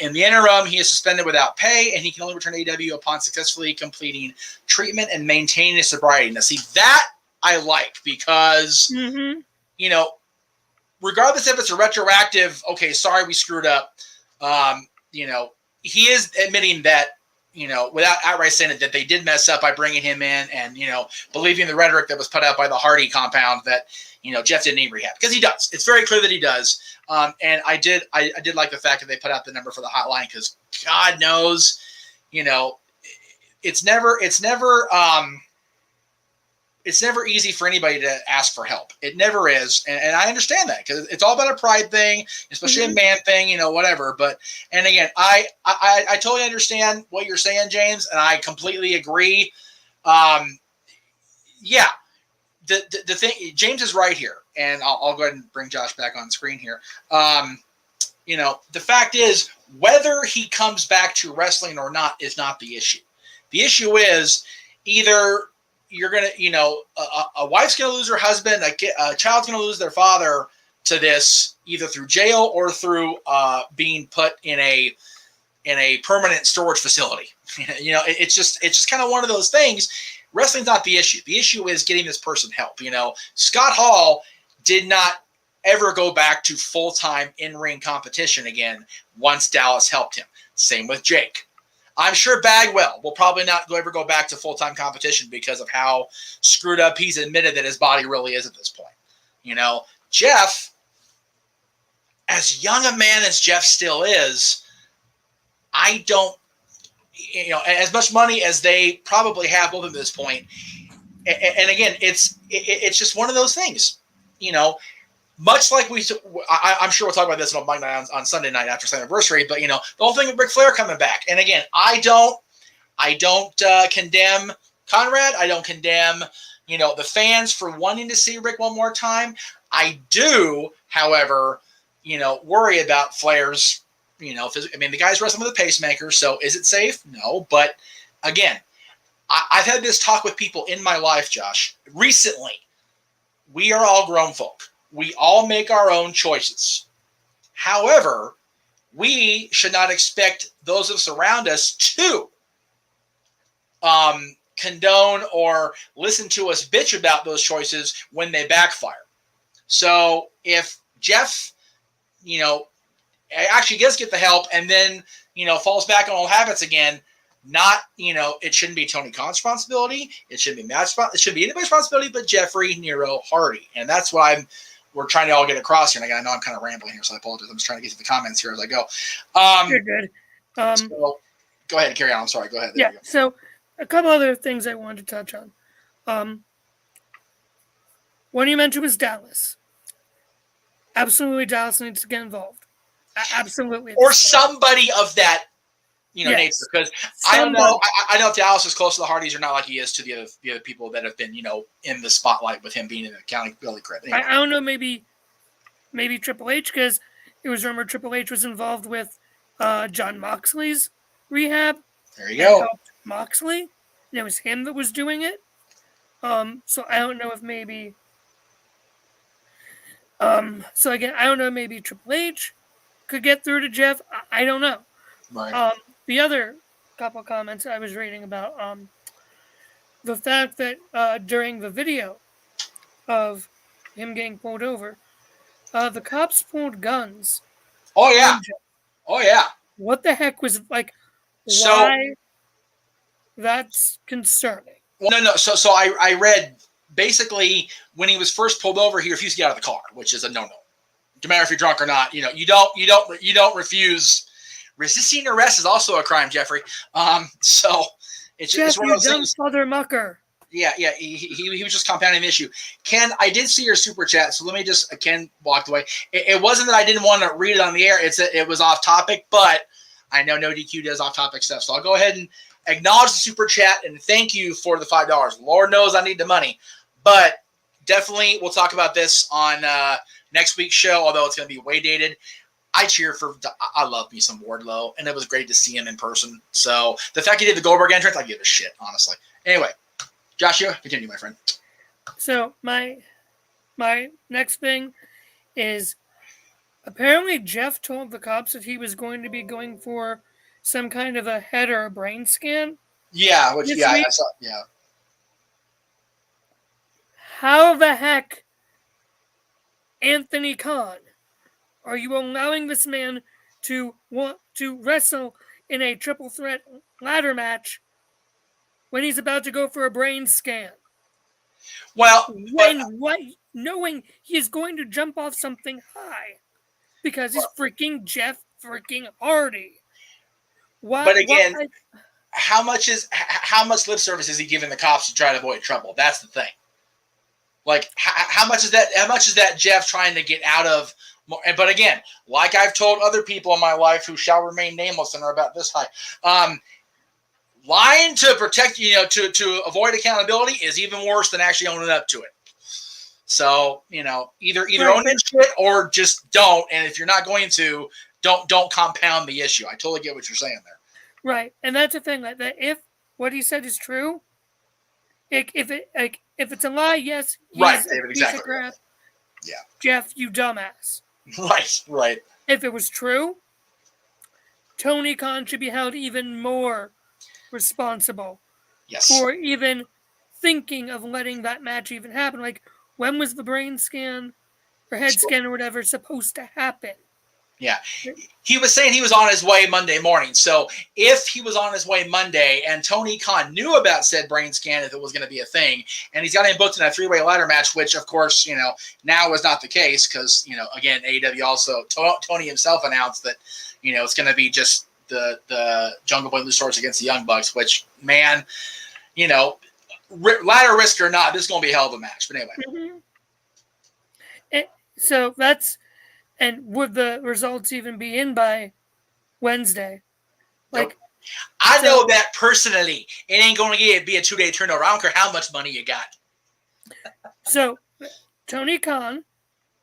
in the interim, he is suspended without pay, and he can only return to AEW upon successfully completing treatment and maintaining his sobriety. Now, see that I like because regardless if it's a retroactive, okay, sorry we screwed up. He is admitting that. Without outright saying it, that they did mess up by bringing him in and, believing the rhetoric that was put out by the Hardy compound that, Jeff didn't need rehab because he does. It's very clear that he does. And I did like the fact that they put out the number for the hotline because God knows, it's never easy for anybody to ask for help. It never is. And I understand that because it's all about a pride thing, especially a man thing, whatever. But, and again, I totally understand what you're saying, James, and I completely agree. The thing, James is right here, and I'll go ahead and bring Josh back on screen here. The fact is, whether he comes back to wrestling or not is not the issue. The issue is either you're gonna, a wife's gonna lose her husband, a child's gonna lose their father to this, either through jail or through being put in a permanent storage facility. It's just kind of one of those things. Wrestling's not the issue. The issue is getting this person help. Scott Hall did not ever go back to full-time in-ring competition again once Dallas helped him. Same with Jake. I'm sure Bagwell will probably not ever go back to full-time competition because of how screwed up he's admitted that his body really is at this point. Jeff, as young a man as Jeff still is, I don't, as much money as they probably have both at this point. And again, it's just one of those things, much like I'm sure we'll talk about this on Monday night on Sunday night after his anniversary, but the whole thing with Ric Flair coming back. And again, I don't condemn Conrad. I don't condemn, the fans for wanting to see Rick one more time. I do, however, worry about Flair's, the guy's wrestling with a pacemaker, so is it safe? No. But again, I've had this talk with people in my life, Josh, recently. We are all grown folk. We all make our own choices. However, we should not expect those of us around us to condone or listen to us bitch about those choices when they backfire. So if Jeff, actually does get the help and then, falls back on old habits again, it shouldn't be Tony Khan's responsibility. It shouldn't be Matt's responsibility. It shouldn't be anybody's responsibility but Jeffrey, Nero, Hardy. And that's what we're trying to all get across here. And I know I'm kind of rambling here, so I apologize. I'm just trying to get to the comments here as I go. You're good. So go ahead and carry on. I'm sorry. Go ahead. Yeah. So a couple other things I wanted to touch on. One you mentioned was Dallas. Absolutely, Dallas needs to get involved. Absolutely. Or somebody of that, nature. Because I don't know. I know if Dallas is close to the Hardys or not, like he is to the other people that have been, in the spotlight with him being in the accountability credit. Anyway. I don't know. Maybe Triple H, because it was rumored Triple H was involved with John Moxley's rehab. There you go. Helped Moxley. And it was him that was doing it. So I don't know if maybe. So again, I don't know. Maybe Triple H could get through to Jeff. I don't know. Right. The other couple comments I was reading about the fact that during the video of him getting pulled over, the cops pulled guns. Oh yeah. Oh yeah. What the heck was like? So, why? That's concerning. Well, no. So I read basically when he was first pulled over, he refused to get out of the car, which is a no-no. No matter if you're drunk or not, you don't refuse. Resisting arrest is also a crime, Jeffrey. So it's one of those things. Father mucker. Yeah. He was just compounding the issue. Ken, I did see your super chat, so let me just. Ken walked away. It wasn't that I didn't want to read it on the air. It was off topic, but I know No DQ does off topic stuff, so I'll go ahead and acknowledge the super chat and thank you for the $5. Lord knows I need the money, but definitely we'll talk about this on next week's show. Although it's going to be way dated. I love me some Wardlow, and it was great to see him in person. So the fact he did the Goldberg entrance, I give a shit, honestly. Anyway, Joshua, continue, my friend. So my next thing is apparently Jeff told the cops that he was going to be going for some kind of a head or a brain scan. Yeah, I saw. Yeah. How the heck, Anthony Khan, are you allowing this man to want to wrestle in a triple threat ladder match when he's about to go for a brain scan? Well, knowing he is going to jump off something high because he's freaking Jeff freaking Hardy. Why? But again, how much lip service is he giving the cops to try to avoid trouble? That's the thing. Like, how much is that? How much is that Jeff trying to get out of? But again, like I've told other people in my life who shall remain nameless and are about this high, lying to protect, to avoid accountability is even worse than actually owning up to it. So, either own this shit or just don't. And if you're not going to, don't compound the issue. I totally get what you're saying there. Right. And that's the thing, like that if what he said is true, If it's a lie, yes, he's Right, a David, piece exactly. of crap. Yeah. Jeff, you dumbass. Right. If it was true, Tony Khan should be held even more responsible Yes. for even thinking of letting that match even happen. Like, when was the brain scan or head scan or whatever supposed to happen? Yeah. He was saying he was on his way Monday morning. So if he was on his way Monday and Tony Khan knew about said brain scan, if it was going to be a thing, and he's got him booked in a 3-way ladder match, which of course, now is not the case because, again, AEW also, Tony himself announced that, it's going to be just the Jungle Boy Luchasaurus against the Young Bucks, which, man, ladder risk or not, this is going to be a hell of a match. But anyway. Mm-hmm. So that's, and would the results even be in by Wednesday? Like, nope. I know that personally. It ain't going to be a 2-day turnover. I don't care how much money you got. So, Tony Khan,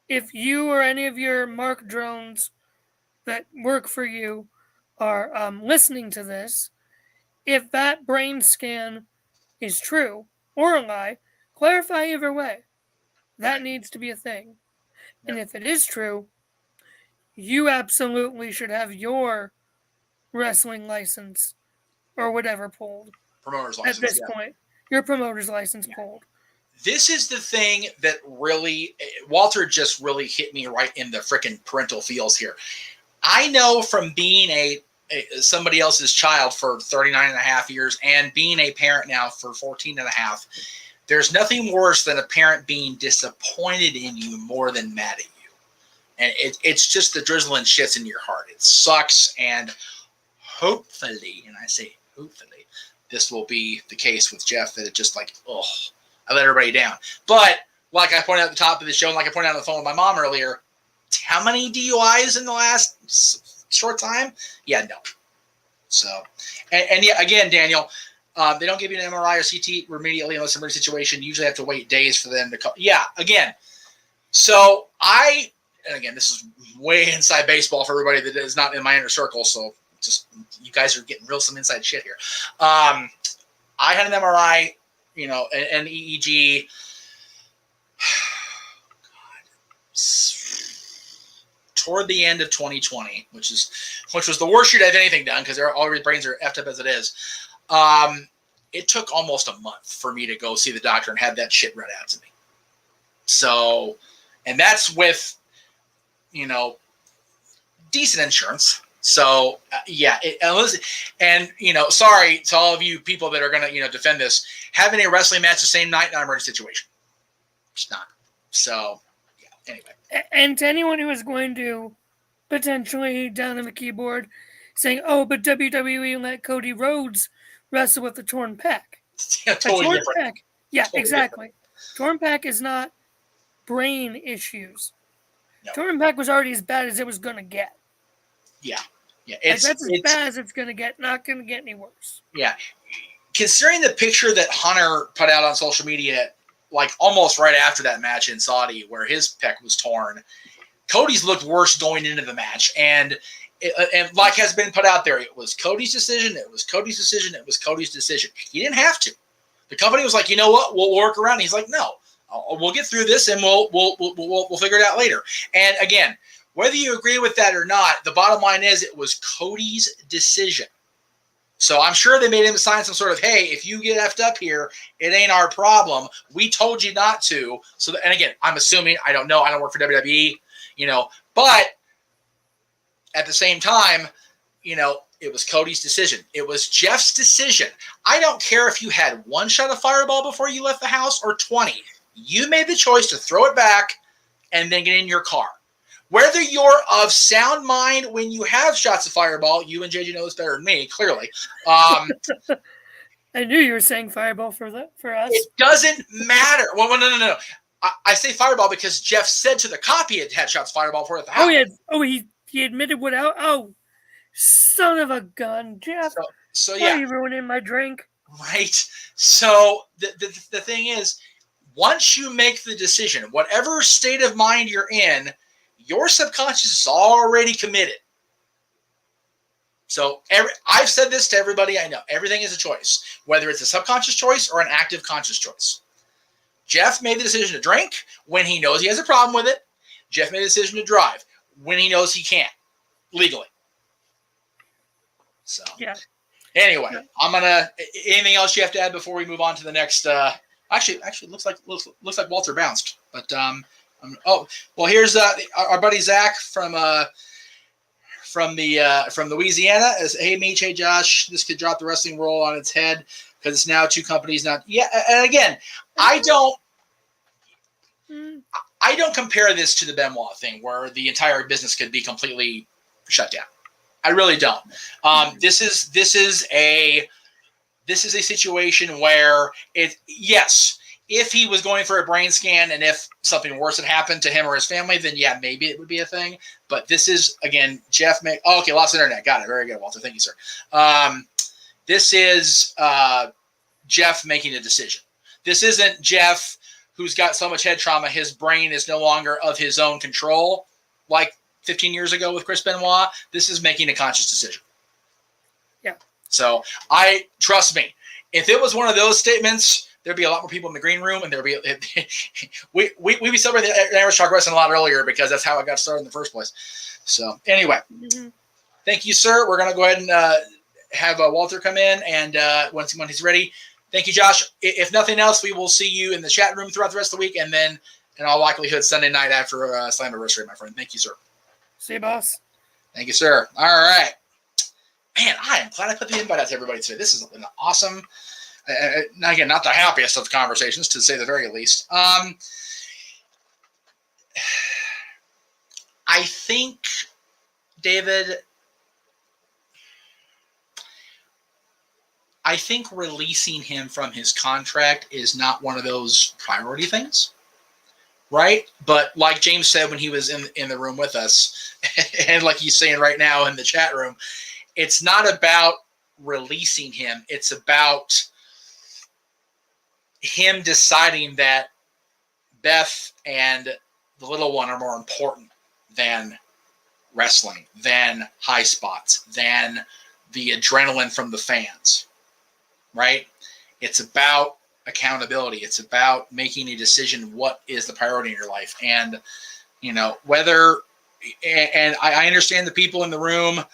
if you or any of your Mark drones that work for you are listening to this, if that brain scan is true or a lie, clarify either way. That needs to be a thing. Yep. And if it is true, you absolutely should have your wrestling license or whatever pulled. Promoter's license. At this point, your promoter's license pulled. This is the thing that really, Walter just really hit me right in the frickin' parental feels here. I know from being somebody else's child for 39 and a half years and being a parent now for 14 and a half, there's nothing worse than a parent being disappointed in you more than mad at you. And it's just the drizzle and shits in your heart. It sucks. And hopefully, and I say hopefully, this will be the case with Jeff, that it's just like, oh, I let everybody down. But like I pointed out at the top of the show, and like I pointed out on the phone with my mom earlier, how many DUIs in the last short time? Yeah, no. So, and yeah, again, Daniel, they don't give you an MRI or CT immediately unless emergency situation. You usually have to wait days for them to come. Yeah, again. So and again, this is way inside baseball for everybody that is not in my inner circle. So just, you guys are getting some inside shit here. I had an MRI, an EEG. Toward the end of 2020, which was the worst year to have anything done because all your brains are effed up as it is. It took almost a month for me to go see the doctor and have that shit read out to me. So, and that's with, decent insurance. So yeah, sorry to all of you people that are going to, defend this, having a wrestling match the same night, not an emergency situation. It's not. So yeah, anyway. And to anyone who is going to potentially down on the keyboard saying, oh, but WWE let Cody Rhodes wrestle with a torn pec. Yeah, totally different. Pec. Yeah, totally exactly. Different. Torn pec is not brain issues. No. Torn pec was already as bad as it was going to get. Yeah. Yeah. That's as bad as it's going to get, not going to get any worse. Yeah. Considering the picture that Hunter put out on social media, like almost right after that match in Saudi where his pec was torn, Cody's looked worse going into the match. And like has been put out there, it was Cody's decision. It was Cody's decision. It was Cody's decision. He didn't have to. The company was like, you know what? We'll work around. He's like, no, we'll get through this and we'll figure it out later. And again, whether you agree with that or not, the bottom line is it was Cody's decision. So I'm sure they made him sign some sort of, hey, if you get effed up here, it ain't our problem. We told you not to. So, and again, I'm assuming, I don't know, I don't work for WWE, but at the same time, it was Cody's decision. It was Jeff's decision. I don't care if you had one shot of Fireball before you left the house or 20. You made the choice to throw it back and then get in your car. Whether you're of sound mind when you have shots of Fireball, you and JJ know this better than me, clearly. I knew you were saying Fireball for us. It doesn't matter. Well, no. I say Fireball because Jeff said to the cop he had shots of Fireball for at the house. He admitted without. Oh, son of a gun, Jeff. So yeah. Why are you ruining my drink? Right. So the thing is, once you make the decision, whatever state of mind you're in, your subconscious is already committed. So I've said this to everybody I know. Everything is a choice, whether it's a subconscious choice or an active conscious choice. Jeff made the decision to drink when he knows he has a problem with it. Jeff made the decision to drive when he knows he can't legally. So Yeah. anyway, I'm gonna. Anything else you have to add before we move on to the next? Actually, looks like Walter bounced. But here's our buddy Zach from Louisiana. As hey Meach, hey Josh, this could drop the wrestling world on its head because it's now two companies. Now, yeah, and again, I don't compare this to the Benoit thing where the entire business could be completely shut down. I really don't. This is a situation where if he was going for a brain scan and if something worse had happened to him or his family, then yeah, maybe it would be a thing. But this is, again, Jeff. Okay, lost internet. Got it. Very good, Walter. Thank you, sir. This is Jeff making a decision. This isn't Jeff who's got so much head trauma, his brain is no longer of his own control, like 15 years ago with Chris Benoit. This is making a conscious decision. Yeah. So trust me, if it was one of those statements, there'd be a lot more people in the green room, and we'd be celebrating the Irish Talk Wrestling a lot earlier because that's how I got started in the first place. So anyway, Thank you, sir. We're gonna go ahead and have Walter come in, and once he's ready. Thank you, Josh. If nothing else, we will see you in the chat room throughout the rest of the week, and then in all likelihood Sunday night after Slammiversary, my friend. Thank you, sir. See you, boss. Thank you, sir. All right. Man, I am glad I put the invite out to everybody today. This is an awesome, again, not the happiest of conversations, to say the very least. I think, David, releasing him from his contract is not one of those priority things, right? But like James said when he was in the room with us, and like he's saying right now in the chat room, it's not about releasing him. It's about him deciding that Beth and the little one are more important than wrestling, than high spots, than the adrenaline from the fans, right? It's about accountability. It's about making a decision. What is the priority in your life? And, whether, and I understand the people in the room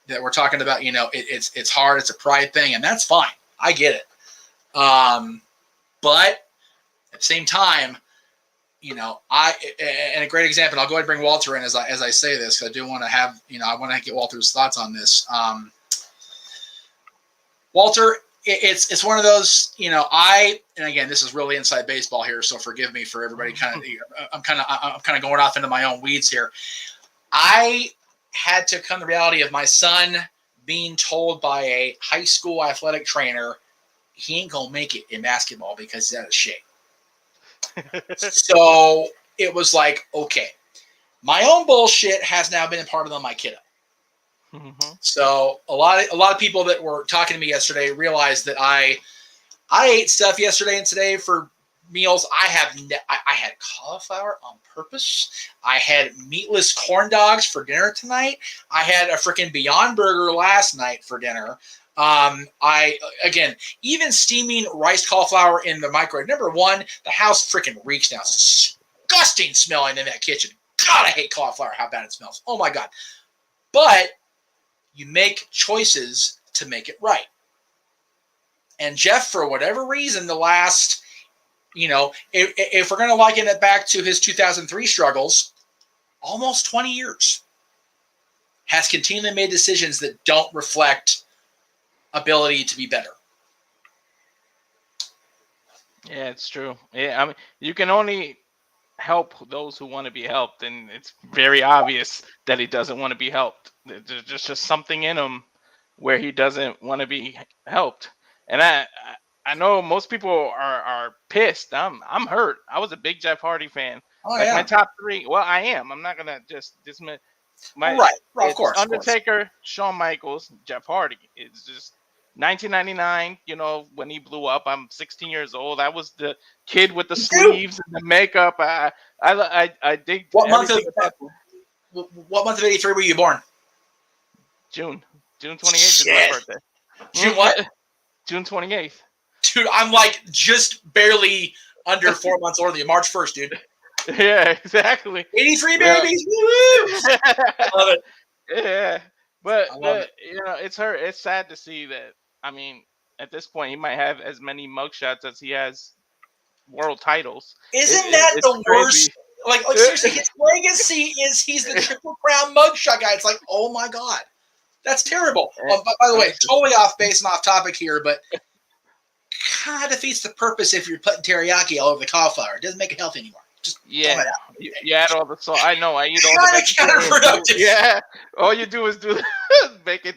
that we're talking about, it's hard. It's a pride thing, and that's fine. I get it. But at the same time, and a great example, and I'll go ahead and bring Walter in as I say this, because I do want to have, I want to get Walter's thoughts on this. Walter, it's one of those, and again, this is really inside baseball here, so forgive me for everybody. I'm kind of going off into my own weeds here. I had to come to the reality of my son being told by a high school athletic trainer he ain't gonna make it in basketball because he's out of shape. So it was like, okay, my own bullshit has now been a part of my kiddo. Mm-hmm. So a lot of people that were talking to me yesterday realized that I ate stuff yesterday and today for meals. I had cauliflower on purpose. I had meatless corn dogs for dinner tonight. I had a freaking Beyond Burger last night for dinner. Even steaming rice cauliflower in the microwave. Number one, the house freaking reeks now. It's disgusting smelling in that kitchen. God, I hate cauliflower. How bad it smells. Oh my God. But you make choices to make it right. And Jeff, for whatever reason, the last, if we're going to liken it back to his 2003 struggles, almost 20 years, has continually made decisions that don't reflect ability to be better. Yeah, it's true. Yeah, I mean, you can only help those who want to be helped, and it's very obvious that he doesn't want to be helped. There's just something in him where he doesn't want to be helped. And I know most people are pissed. I'm hurt. I was a big Jeff Hardy fan. My top three. Well, I am. I'm not gonna just dismiss right. Of course. Undertaker, Shawn Michaels, Jeff Hardy. It's just 1999, when he blew up. I'm 16 years old. I was the kid with the sleeves and the makeup. I dig. What month of '83 were you born? June 28th is my birthday. June what? June 28th. Dude, I'm like just barely under 4 months older than you. March 1st, dude. Yeah, exactly. 83 babies. Woo! Love it. Yeah, but I love it. it's sad to see that. I mean, at this point, he might have as many mugshots as he has world titles. Isn't that it's the crazy. worst? Like seriously, his legacy is he's the Triple Crown mugshot guy. It's like, oh my god, that's terrible. By the way, totally off base and off topic here, but kind of defeats the purpose if you're putting teriyaki all over the cauliflower. It doesn't make it healthy anymore. Just throw it out. You add all the salt. I know. I eat all the Counterproductive. Yeah, all you do is make it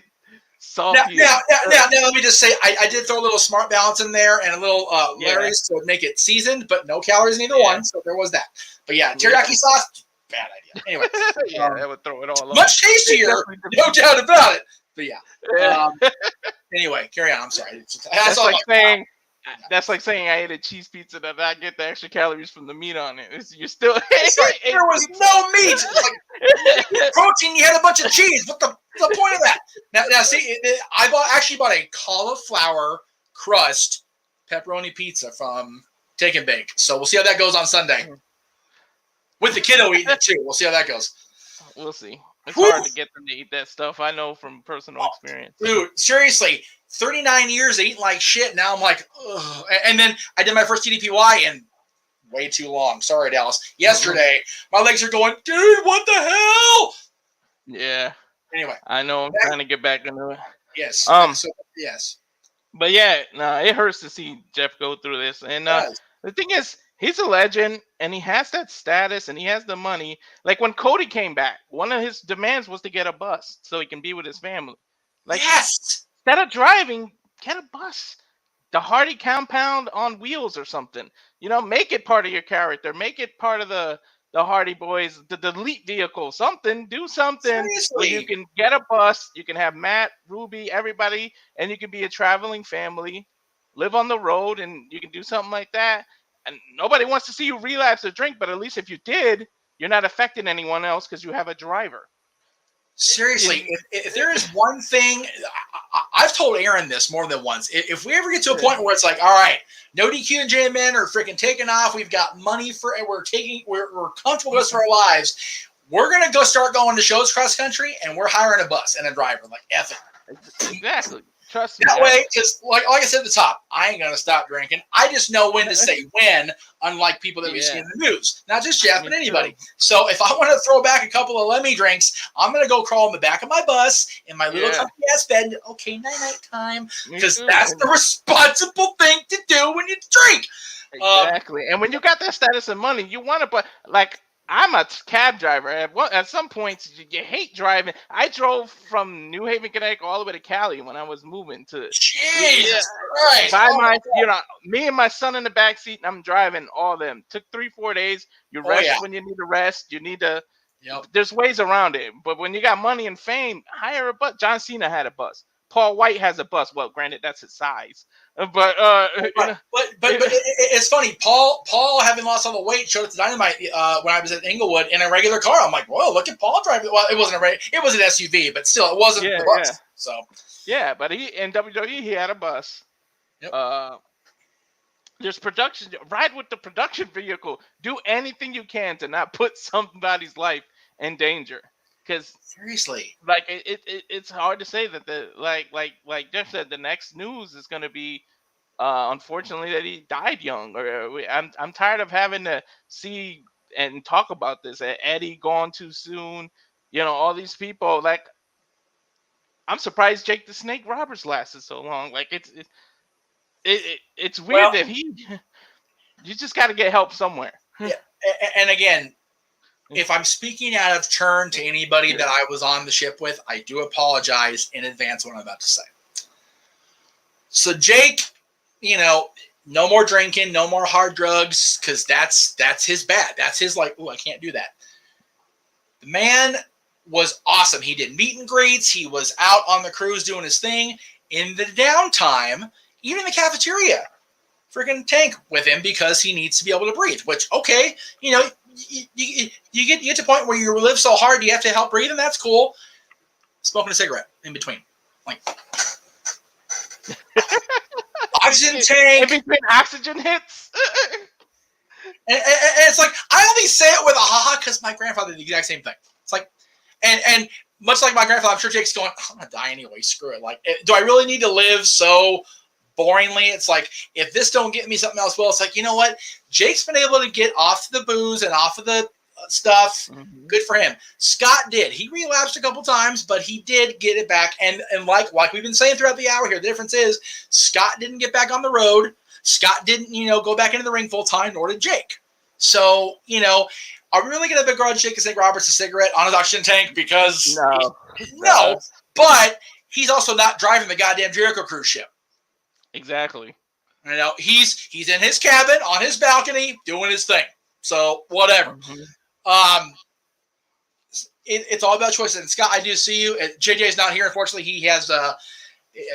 salty. Now, let me just say, I did throw a little smart balance in there and a little Larry's to make it seasoned, but no calories in either one, so there was that. But yeah, teriyaki sauce, bad idea. Anyway, that would throw it all. Much tastier, no doubt about it. But yeah. Anyway, carry on. I'm sorry. That's like saying. That's like saying I ate a cheese pizza that I get the extra calories from the meat on it. You're still. There was no meat. Like, protein. You had a bunch of cheese. What the point of that? Now see, I actually bought a cauliflower crust pepperoni pizza from Take and Bake. So we'll see how that goes on Sunday. With the kiddo eating it too. We'll see how that goes. We'll see. It's hard to get them to eat that stuff. I know from personal experience. Dude, seriously, 39 years of eating like shit. Now I'm like, ugh. And then I did my first TDPY and way too long. Sorry, Dallas. Yesterday, my legs are going, dude, what the hell? Yeah. Anyway. I know. I'm trying to get back into it. Yes. Yes. But yeah, no, it hurts to see Jeff go through this. And the thing is, he's a legend, and he has that status, and he has the money. Like when Cody came back, one of his demands was to get a bus so he can be with his family. Like, yes! Instead of driving, get a bus. The Hardy compound on wheels or something. Make it part of your character. Make it part of the Hardy Boys, the elite vehicle. Something. Do something. Seriously. Where you can get a bus. You can have Matt, Ruby, everybody, and you can be a traveling family. Live on the road, and you can do something like that. And nobody wants to see you relapse or drink, but at least if you did, you're not affecting anyone else because you have a driver. Seriously, if there is one thing, I've told Aaron this more than once. If we ever get to a point where it's like, all right, no DQ and JMN are freaking taking off. We've got money we're comfortable with our lives. We're gonna start going to shows cross country, and we're hiring a bus and a driver. Like F it. Exactly. Trust me. That way, because like I said at the top, I ain't gonna stop drinking. I just know when to say when, unlike people that we see in the news. Not just Jeff, but anybody. So if I want to throw back a couple of Lemmy drinks, I'm gonna go crawl in the back of my bus in my little comfy ass bed. Okay, night time, because that's the responsible thing to do when you drink. Exactly. And when you got that status and money, you want to put like. I'm a cab driver. At some points, you hate driving. I drove from New Haven, Connecticut, all the way to Cali when I was moving to. Jesus Christ! Me and my son in the back seat, and I'm driving all of them. Took 3-4 days. You rest when you need to rest. You need to. There's ways around it, but when you got money and fame, hire a bus. John Cena had a bus. Paul White has a bus. Well, granted, that's his size, but it's funny. Paul, having lost all the weight, showed up to Dynamite when I was at Inglewood in a regular car. I'm like, whoa, look at Paul driving. Well, it wasn't it was an SUV, but still, it wasn't the bus. Yeah. So but in WWE he had a bus. Yep. There's production. Ride with the production vehicle. Do anything you can to not put somebody's life in danger. Because seriously, like it's hard to say that like Jeff said, the next news is going to be, unfortunately, that he died young. I'm tired of having to see and talk about this. Eddie gone too soon. All these people. Like, I'm surprised Jake the Snake Roberts lasted so long. Like it's weird that you just got to get help somewhere. Yeah, and again. If I'm speaking out of turn to anybody that I was on the ship with, I do apologize in advance what I'm about to say. So Jake, no more drinking, no more hard drugs, because that's his bad. That's his I can't do that. The man was awesome. He did meet and greets. He was out on the cruise doing his thing. In the downtime, even in the cafeteria, freaking tank with him because he needs to be able to breathe, which, okay, you get to a point where you live so hard you have to help breathe, and that's cool. smoking a cigarette in between. Like, oxygen tank. In between oxygen hits. And it's like, I only say it with a haha because my grandfather did the exact same thing. It's like, and much like my grandfather, I'm sure Jake's going, I'm going to die anyway. Screw it. Like, do I really need to live so boringly? It's like, if this don't get me something else, well, it's like, you know what? Jake's been able to get off the booze and off of the stuff. Mhm. Good for him. Scott did. He relapsed a couple times, but he did get it back. And like we've been saying throughout the hour here, the difference is Scott didn't get back on the road. Scott didn't, go back into the ring full time, nor did Jake. So, are we really going to begrudge Jake St. Roberts a cigarette on his oxygen tank? Because no, but he's also not driving the goddamn Jericho cruise ship. Exactly. He's in his cabin on his balcony doing his thing. So whatever. Mhm. It's all about choices. And Scott, I do see you. JJ's not here. Unfortunately, he has a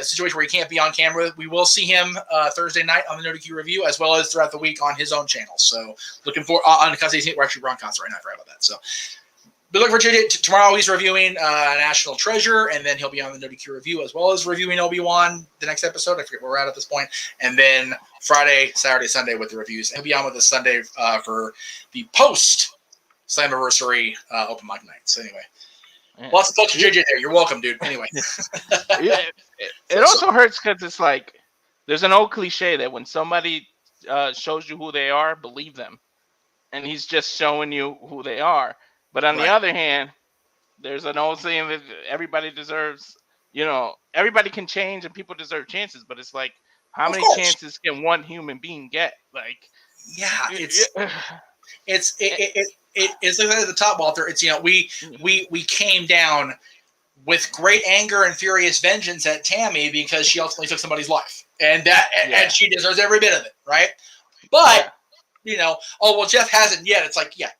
situation where he can't be on camera. We will see him Thursday night on the No DQ review, as well as throughout the week on his own channel. So looking for on Casa D-18. We're actually broadcasting right now. I forgot about that. So be looking for JJ tomorrow. He's reviewing National Treasure, and then he'll be on the No DQ review as well as reviewing Obi-Wan the next episode. I forget where we're at this point. And then Friday, Saturday, Sunday with the reviews. He'll be on with us Sunday for the post Slammiversary open mic night. So anyway. Yeah. Lots of folks to JJ there. You're welcome, dude. Anyway. Yeah, it also hurts because it's like there's an old cliche that when somebody shows you who they are, believe them, and he's just showing you who they are. But on the other hand, there's an old saying that everybody deserves, everybody can change and people deserve chances. But it's like, how many chances can one human being get? Like, yeah, it's like at the top, Walter. It's we came down with great anger and furious vengeance at Tammy because she ultimately took somebody's life, and and she deserves every bit of it, right? But Jeff hasn't yet. It's like yet,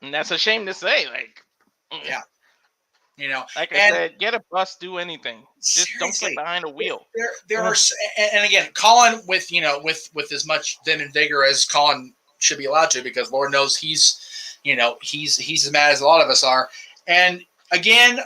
and that's a shame to say. Like, like I said, get a bus, do anything. Just don't get behind a wheel. There are, and again, Colin with as much vim and vigor as Colin should be allowed to, because Lord knows he's as mad as a lot of us are. And again,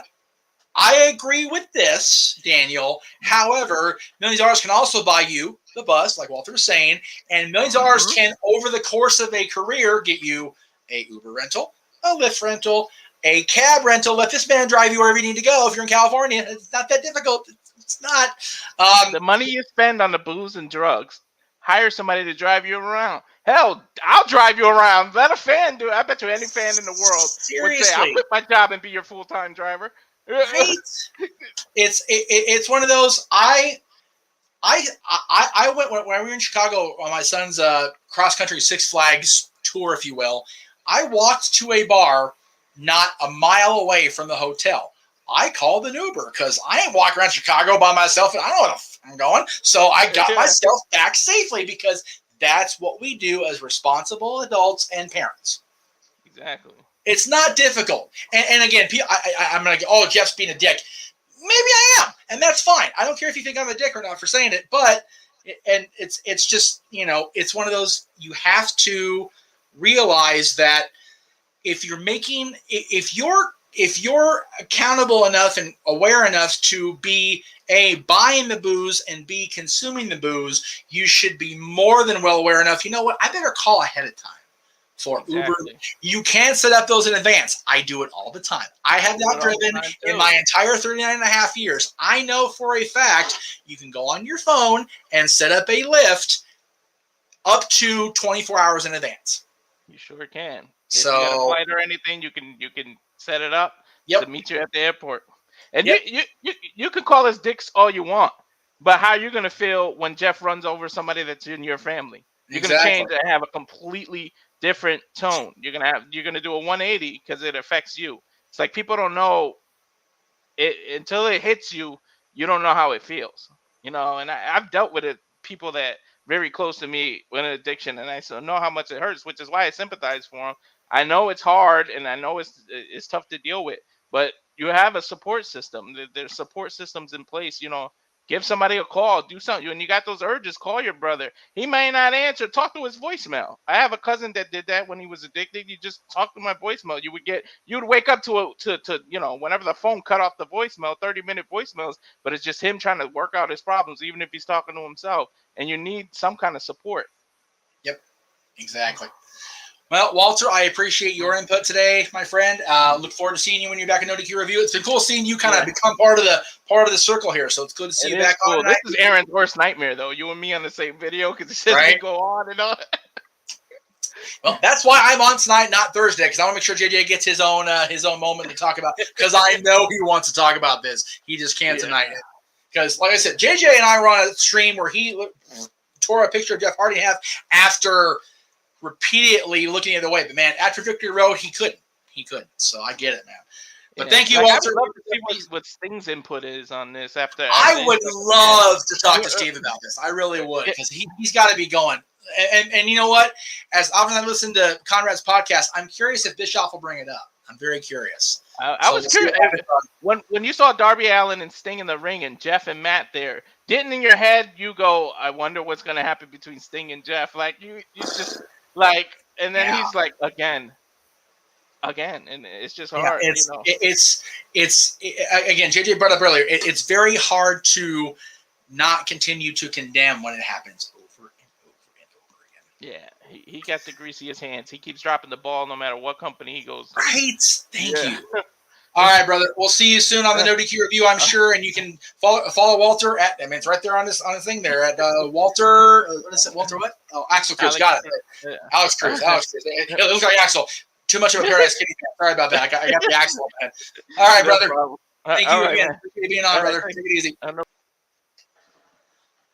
I agree with this, Daniel. However, Millions of Dollars can also buy you the bus, like Walter was saying, and Millions of Dollars can, over the course of a career, get you a Uber rental, a Lyft rental, a cab rental. Let this man drive you wherever you need to go. If you're in California, it's not that difficult. It's not. The money you spend on the booze and drugs, hire somebody to drive you around. Hell, I'll drive you around. Let a fan do it. I bet you any fan in the world would say, I'll quit my job and be your full-time driver. Right? It's one of those. I went when we were in Chicago on my son's cross-country Six Flags tour, if you will. I walked to a bar not a mile away from the hotel. I called an Uber because I ain't walking around Chicago by myself and I don't know where the f- I'm going. So I got myself back safely, because that's what we do as responsible adults and parents. Exactly. It's not difficult. And again, I'm going to go, Jeff's being a dick. Maybe I am, and that's fine. I don't care if you think I'm a dick or not for saying it, but it's just, it's one of those, you have to realize that if you're accountable enough and aware enough to be A, buying the booze, and B, consuming the booze, you should be more than well aware enough. You know what? I better call ahead of time for Uber. You can set up those in advance. I do it all the time. I have not driven in my entire 39 and a half years. I know for a fact you can go on your phone and set up a Lyft up to 24 hours in advance. You sure can. So, if you got a flight or anything, you can set it up to meet you at the airport. And you can call us dicks all you want, but how are you gonna feel when Jeff runs over somebody that's in your family? You're gonna change and have a completely different tone. You're gonna do a 180 because it affects you. It's like people don't know it until it hits you. You don't know how it feels, And I've dealt with it. People that very close to me with an addiction, and I know how much it hurts, which is why I sympathize for them. I know it's hard, and I know it's tough to deal with, but you have a support system. There's support systems in place, Give somebody a call. Do something. When you got those urges, call your brother. He may not answer. Talk to his voicemail. I have a cousin that did that when he was addicted. You just talk to my voicemail. You'd wake up to whenever the phone cut off the voicemail, 30-minute voicemails, but it's just him trying to work out his problems, even if he's talking to himself. And you need some kind of support. Yep, exactly. Well, Walter, I appreciate your input today, my friend. Look forward to seeing you when you're back in ODQ Review. It's been cool seeing you kind of become part of the circle here. So it's good to see you back on tonight. This is Aaron's worst nightmare, though. You and me on the same video because it's just going to go on and on. Well, that's why I'm on tonight, not Thursday, because I want to make sure JJ gets his own moment to talk about. Because I know he wants to talk about this. He just can't tonight. Because, like I said, JJ and I were on a stream where he tore a picture of Jeff Hardy in half after repeatedly looking the other way. But, man, after Victory Road, he couldn't. So I get it, man. But thank you, Walter. I would love to see what Sting's input is on this after. I would love to talk to Steve about this. I really would, because he's got to be going. And you know what? As often as I listen to Conrad's podcast, I'm curious if Bischoff will bring it up. I'm very curious. I was curious. When you saw Darby Allin and Sting in the ring and Jeff and Matt there, didn't in your head you go, I wonder what's going to happen between Sting and Jeff? Like, you just, like, and then he's like, again, and it's just hard. It's again, JJ brought up earlier, it's very hard to not continue to condemn when it happens over and over and over again. Yeah, he got the greasiest hands. He keeps dropping the ball no matter what company he goes to. Right. Thank you. All right, brother. We'll see you soon on the No DQ Review, I'm sure. And you can follow Walter at, I mean, it's right there on this thing there at Walter. What is it? Walter what? Oh, Axel Cruz. Got it. Yeah. Alex Cruz. It looks like Axel. Too much of a Paradise Kitty fan. Sorry about that. I got the Axel, man. All right, brother. Thank you again. Appreciate being on, brother. Take it easy.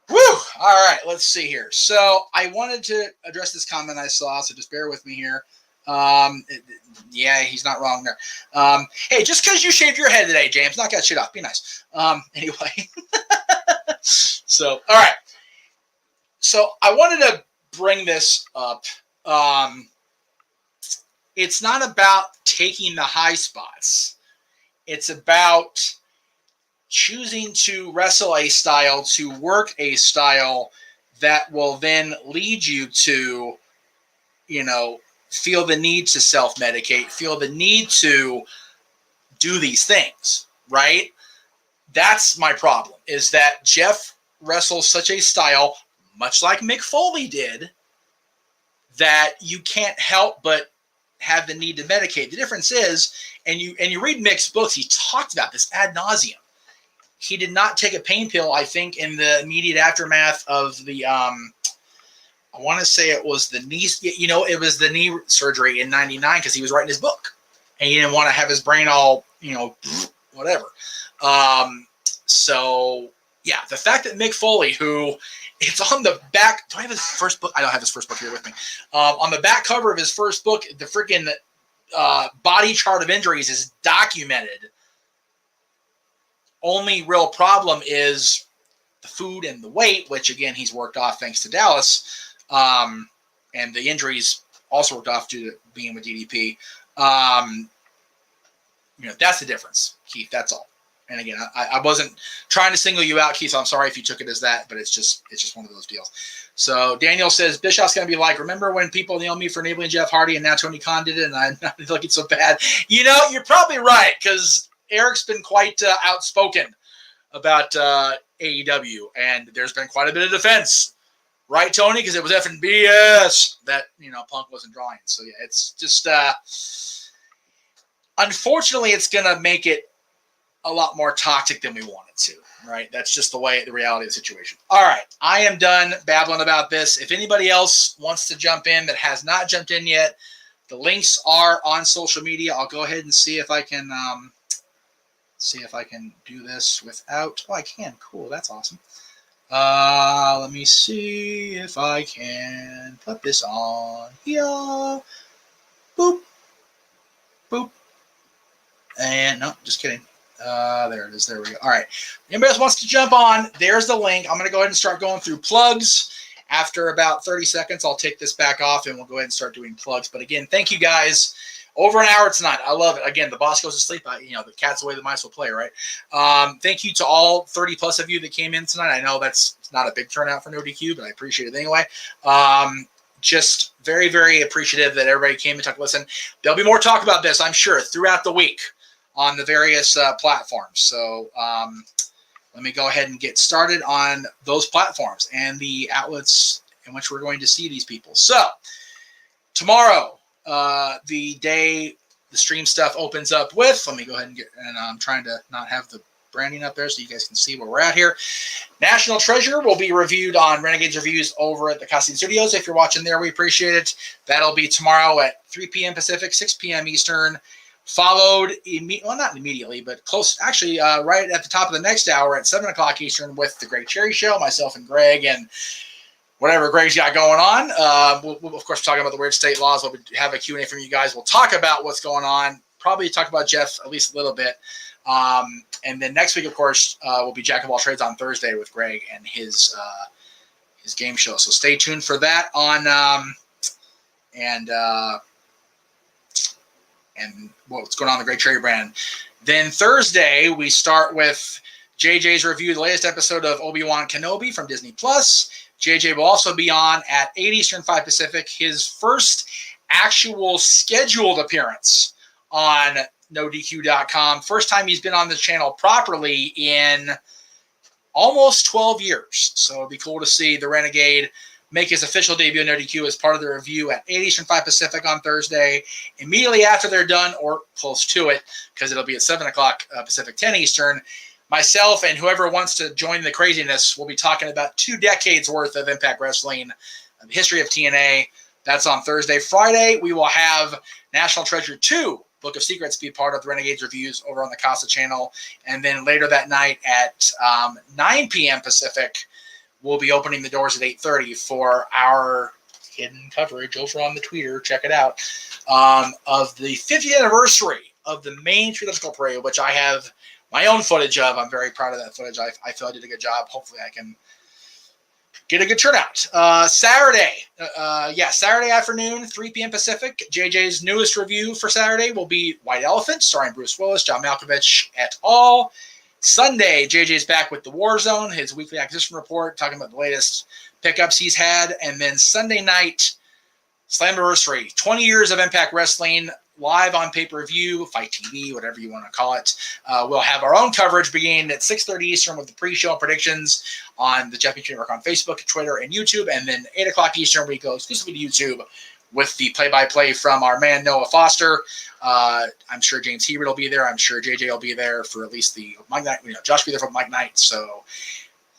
Woo! All right, let's see here. So I wanted to address this comment I saw, so just bear with me here. Yeah, he's not wrong there. Hey, just because you shaved your head today, James, knock that shit off. Be nice. Anyway. So, all right. So I wanted to bring this up. It's not about taking the high spots. It's about choosing to wrestle a style, to work a style that will then lead you to, feel the need to self-medicate, feel the need to do these things, right? That's my problem, is that Jeff wrestles such a style, much like Mick Foley did, that you can't help but have the need to medicate. The difference is, and you read Mick's books, he talked about this ad nauseum. He did not take a pain pill, I think, in the immediate aftermath of the, I want to say it was the knee, it was the knee surgery in 99 because he was writing his book. And he didn't want to have his brain all, whatever. So, yeah, the fact that Mick Foley, who it's on the back, do I have his first book? I don't have his first book here with me. On the back cover of his first book, the freaking body chart of injuries is documented. Only real problem is the food and the weight, which, again, he's worked off thanks to Dallas. And the injuries also worked off due to being with DDP. That's the difference, Keith. That's all. And again, I wasn't trying to single you out, Keith. So I'm sorry if you took it as that, but it's just one of those deals. So Daniel says Bischoff's gonna be like, remember when people nailed me for enabling Jeff Hardy, and now Tony Khan did it, and I'm not looking so bad. You're probably right, because Eric's been quite outspoken about AEW, and there's been quite a bit of defense, right, Tony? Because it was effing BS that Punk wasn't drawing. So yeah, it's just unfortunately it's gonna make it a lot more toxic than we want it to, right? That's just the reality of the situation. All right, I am done babbling about this. If anybody else wants to jump in that has not jumped in yet, the links are on social media. I'll go ahead and see if I can do this without. Oh, I can. Cool. That's awesome. Let me see if I can put this on here. Boop. Boop. And no, just kidding. There it is. There we go. All right. Anybody else wants to jump on? There's the link. I'm going to go ahead and start going through plugs. After about 30 seconds, I'll take this back off and we'll go ahead and start doing plugs. But again, thank you guys Over an hour tonight. I love it. Again, the boss goes to sleep. The cat's away, the mice will play, right? Thank you to all 30 plus of you that came in tonight. I know that's not a big turnout for No DQ, but I appreciate it anyway. Just very, very appreciative that everybody came and took a listen. There'll be more talk about this, I'm sure, throughout the week on the various platforms. So let me go ahead and get started on those platforms and the outlets in which we're going to see these people. So tomorrow, the day the stream stuff opens up with, let me go ahead and I'm trying to not have the branding up there so you guys can see where we're at here. National Treasure will be reviewed on Renegades Reviews over at the Casa D Studios. If you're watching there, we appreciate it. That'll be tomorrow at 3 p.m. Pacific, 6 p.m. Eastern, followed, not immediately, but close, actually right at the top of the next hour at 7 o'clock Eastern with the Greg Cherry Show, myself and Greg, and whatever Greg's got going on. We'll of course, talking about the weird state laws. We'll have a Q&A from you guys. We'll talk about what's going on. Probably talk about Jeff at least a little bit. And then next week, of course, will be Jack of All Trades on Thursday with Greg and his game show. So stay tuned for that on and what's going on in the Greg Cherry brand. Then Thursday, we start with JJ's review, the latest episode of Obi-Wan Kenobi from Disney Plus. JJ will also be on at 8 Eastern, 5 Pacific, his first actual scheduled appearance on NoDQ.com. First time he's been on the channel properly in almost 12 years. So it'd be cool to see the Renegade make his official debut on NoDQ as part of the review at 8 Eastern, 5 Pacific on Thursday. Immediately after they're done, or close to it, because it'll be at 7 o'clock Pacific, 10 Eastern, myself and whoever wants to join the craziness will be talking about 2 decades worth of Impact Wrestling, the history of TNA. That's on Thursday. Friday, we will have National Treasure 2, Book of Secrets, be part of the Renegades Reviews over on the Casa channel. And then later that night at 9 p.m. Pacific, we'll be opening the doors at 8:30 for our hidden coverage over on the Twitter. Check it out. Of the 50th anniversary of the main Theatrical Parade, which I have my own footage of. I'm very proud of that footage. I feel I did a good job. Hopefully I can get a good turnout. Saturday afternoon, 3 p.m. Pacific. JJ's newest review for Saturday will be White Elephant, starring Bruce Willis, John Malkovich et al. Sunday, JJ's back with the War Zone, his weekly acquisition report, talking about the latest pickups he's had. And then Sunday night, Slammiversary, 20 years of Impact Wrestling, live on pay-per-view, Fight TV, whatever you want to call it. We'll have our own coverage beginning at 6:30 Eastern with the pre-show and predictions on the Jeff Meacham Network on Facebook, Twitter, and YouTube. And then 8 o'clock Eastern, we go exclusively to YouTube with the play-by-play from our man Noah Foster. I'm sure James Hebert will be there. I'm sure JJ will be there for at least the Mike Night. Josh will be there for Mike Night. So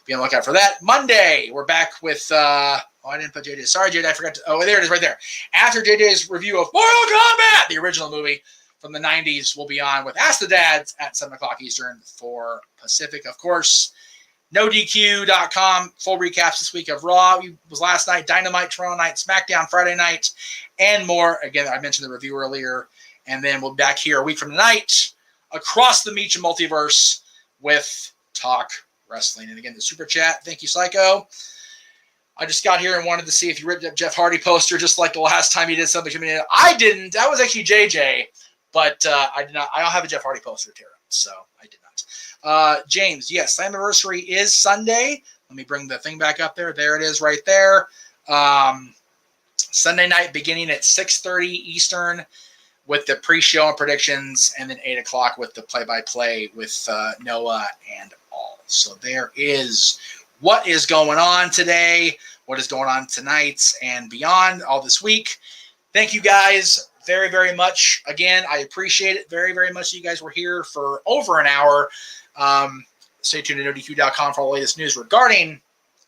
be on the lookout for that. Monday, we're back with I didn't put JJ. Sorry, JJ, I forgot to. Oh, there it is right there. After JJ's review of Mortal Kombat, the original movie from the 90s, will be on with Ask the Dads at 7 o'clock Eastern for Pacific, of course. NoDQ.com. Full recaps this week of Raw. It was last night, Dynamite, tomorrow night, SmackDown, Friday night, and more. Again, I mentioned the review earlier. And then we'll be back here a week from tonight across the Meacham multiverse with Talk Wrestling. And again, the super chat. Thank you, Psycho. I just got here and wanted to see if you ripped up Jeff Hardy poster just like the last time you did something. I didn't. That was actually JJ, but I did not. I don't have a Jeff Hardy poster, Tara, so I did not. James, yes, Slammiversary is Sunday. Let me bring the thing back up there. There it is right there. Sunday night beginning at 6:30 Eastern with the pre-show and predictions, and then 8 o'clock with the play-by-play with Noah and all. So there is what is going on today, what is going on tonight and beyond all this week. Thank you guys very, very much. Again, I appreciate it very, very much. You guys were here for over an hour. Stay tuned to NoDQ.com for all the latest news regarding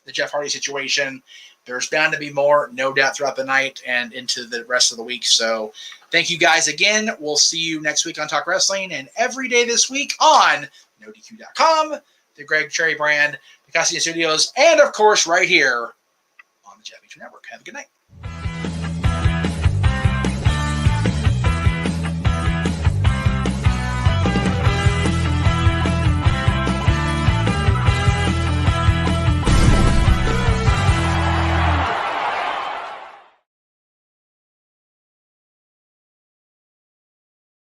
the Jeff Hardy situation. There's bound to be more, no doubt, throughout the night and into the rest of the week. So thank you guys again. We'll see you next week on Talk Wrestling and every day this week on NoDQ.com, the Greg Cherry brand, the Casa D-18 Studios, and, of course, right here on the Jeff Meacham Network. Have a good night.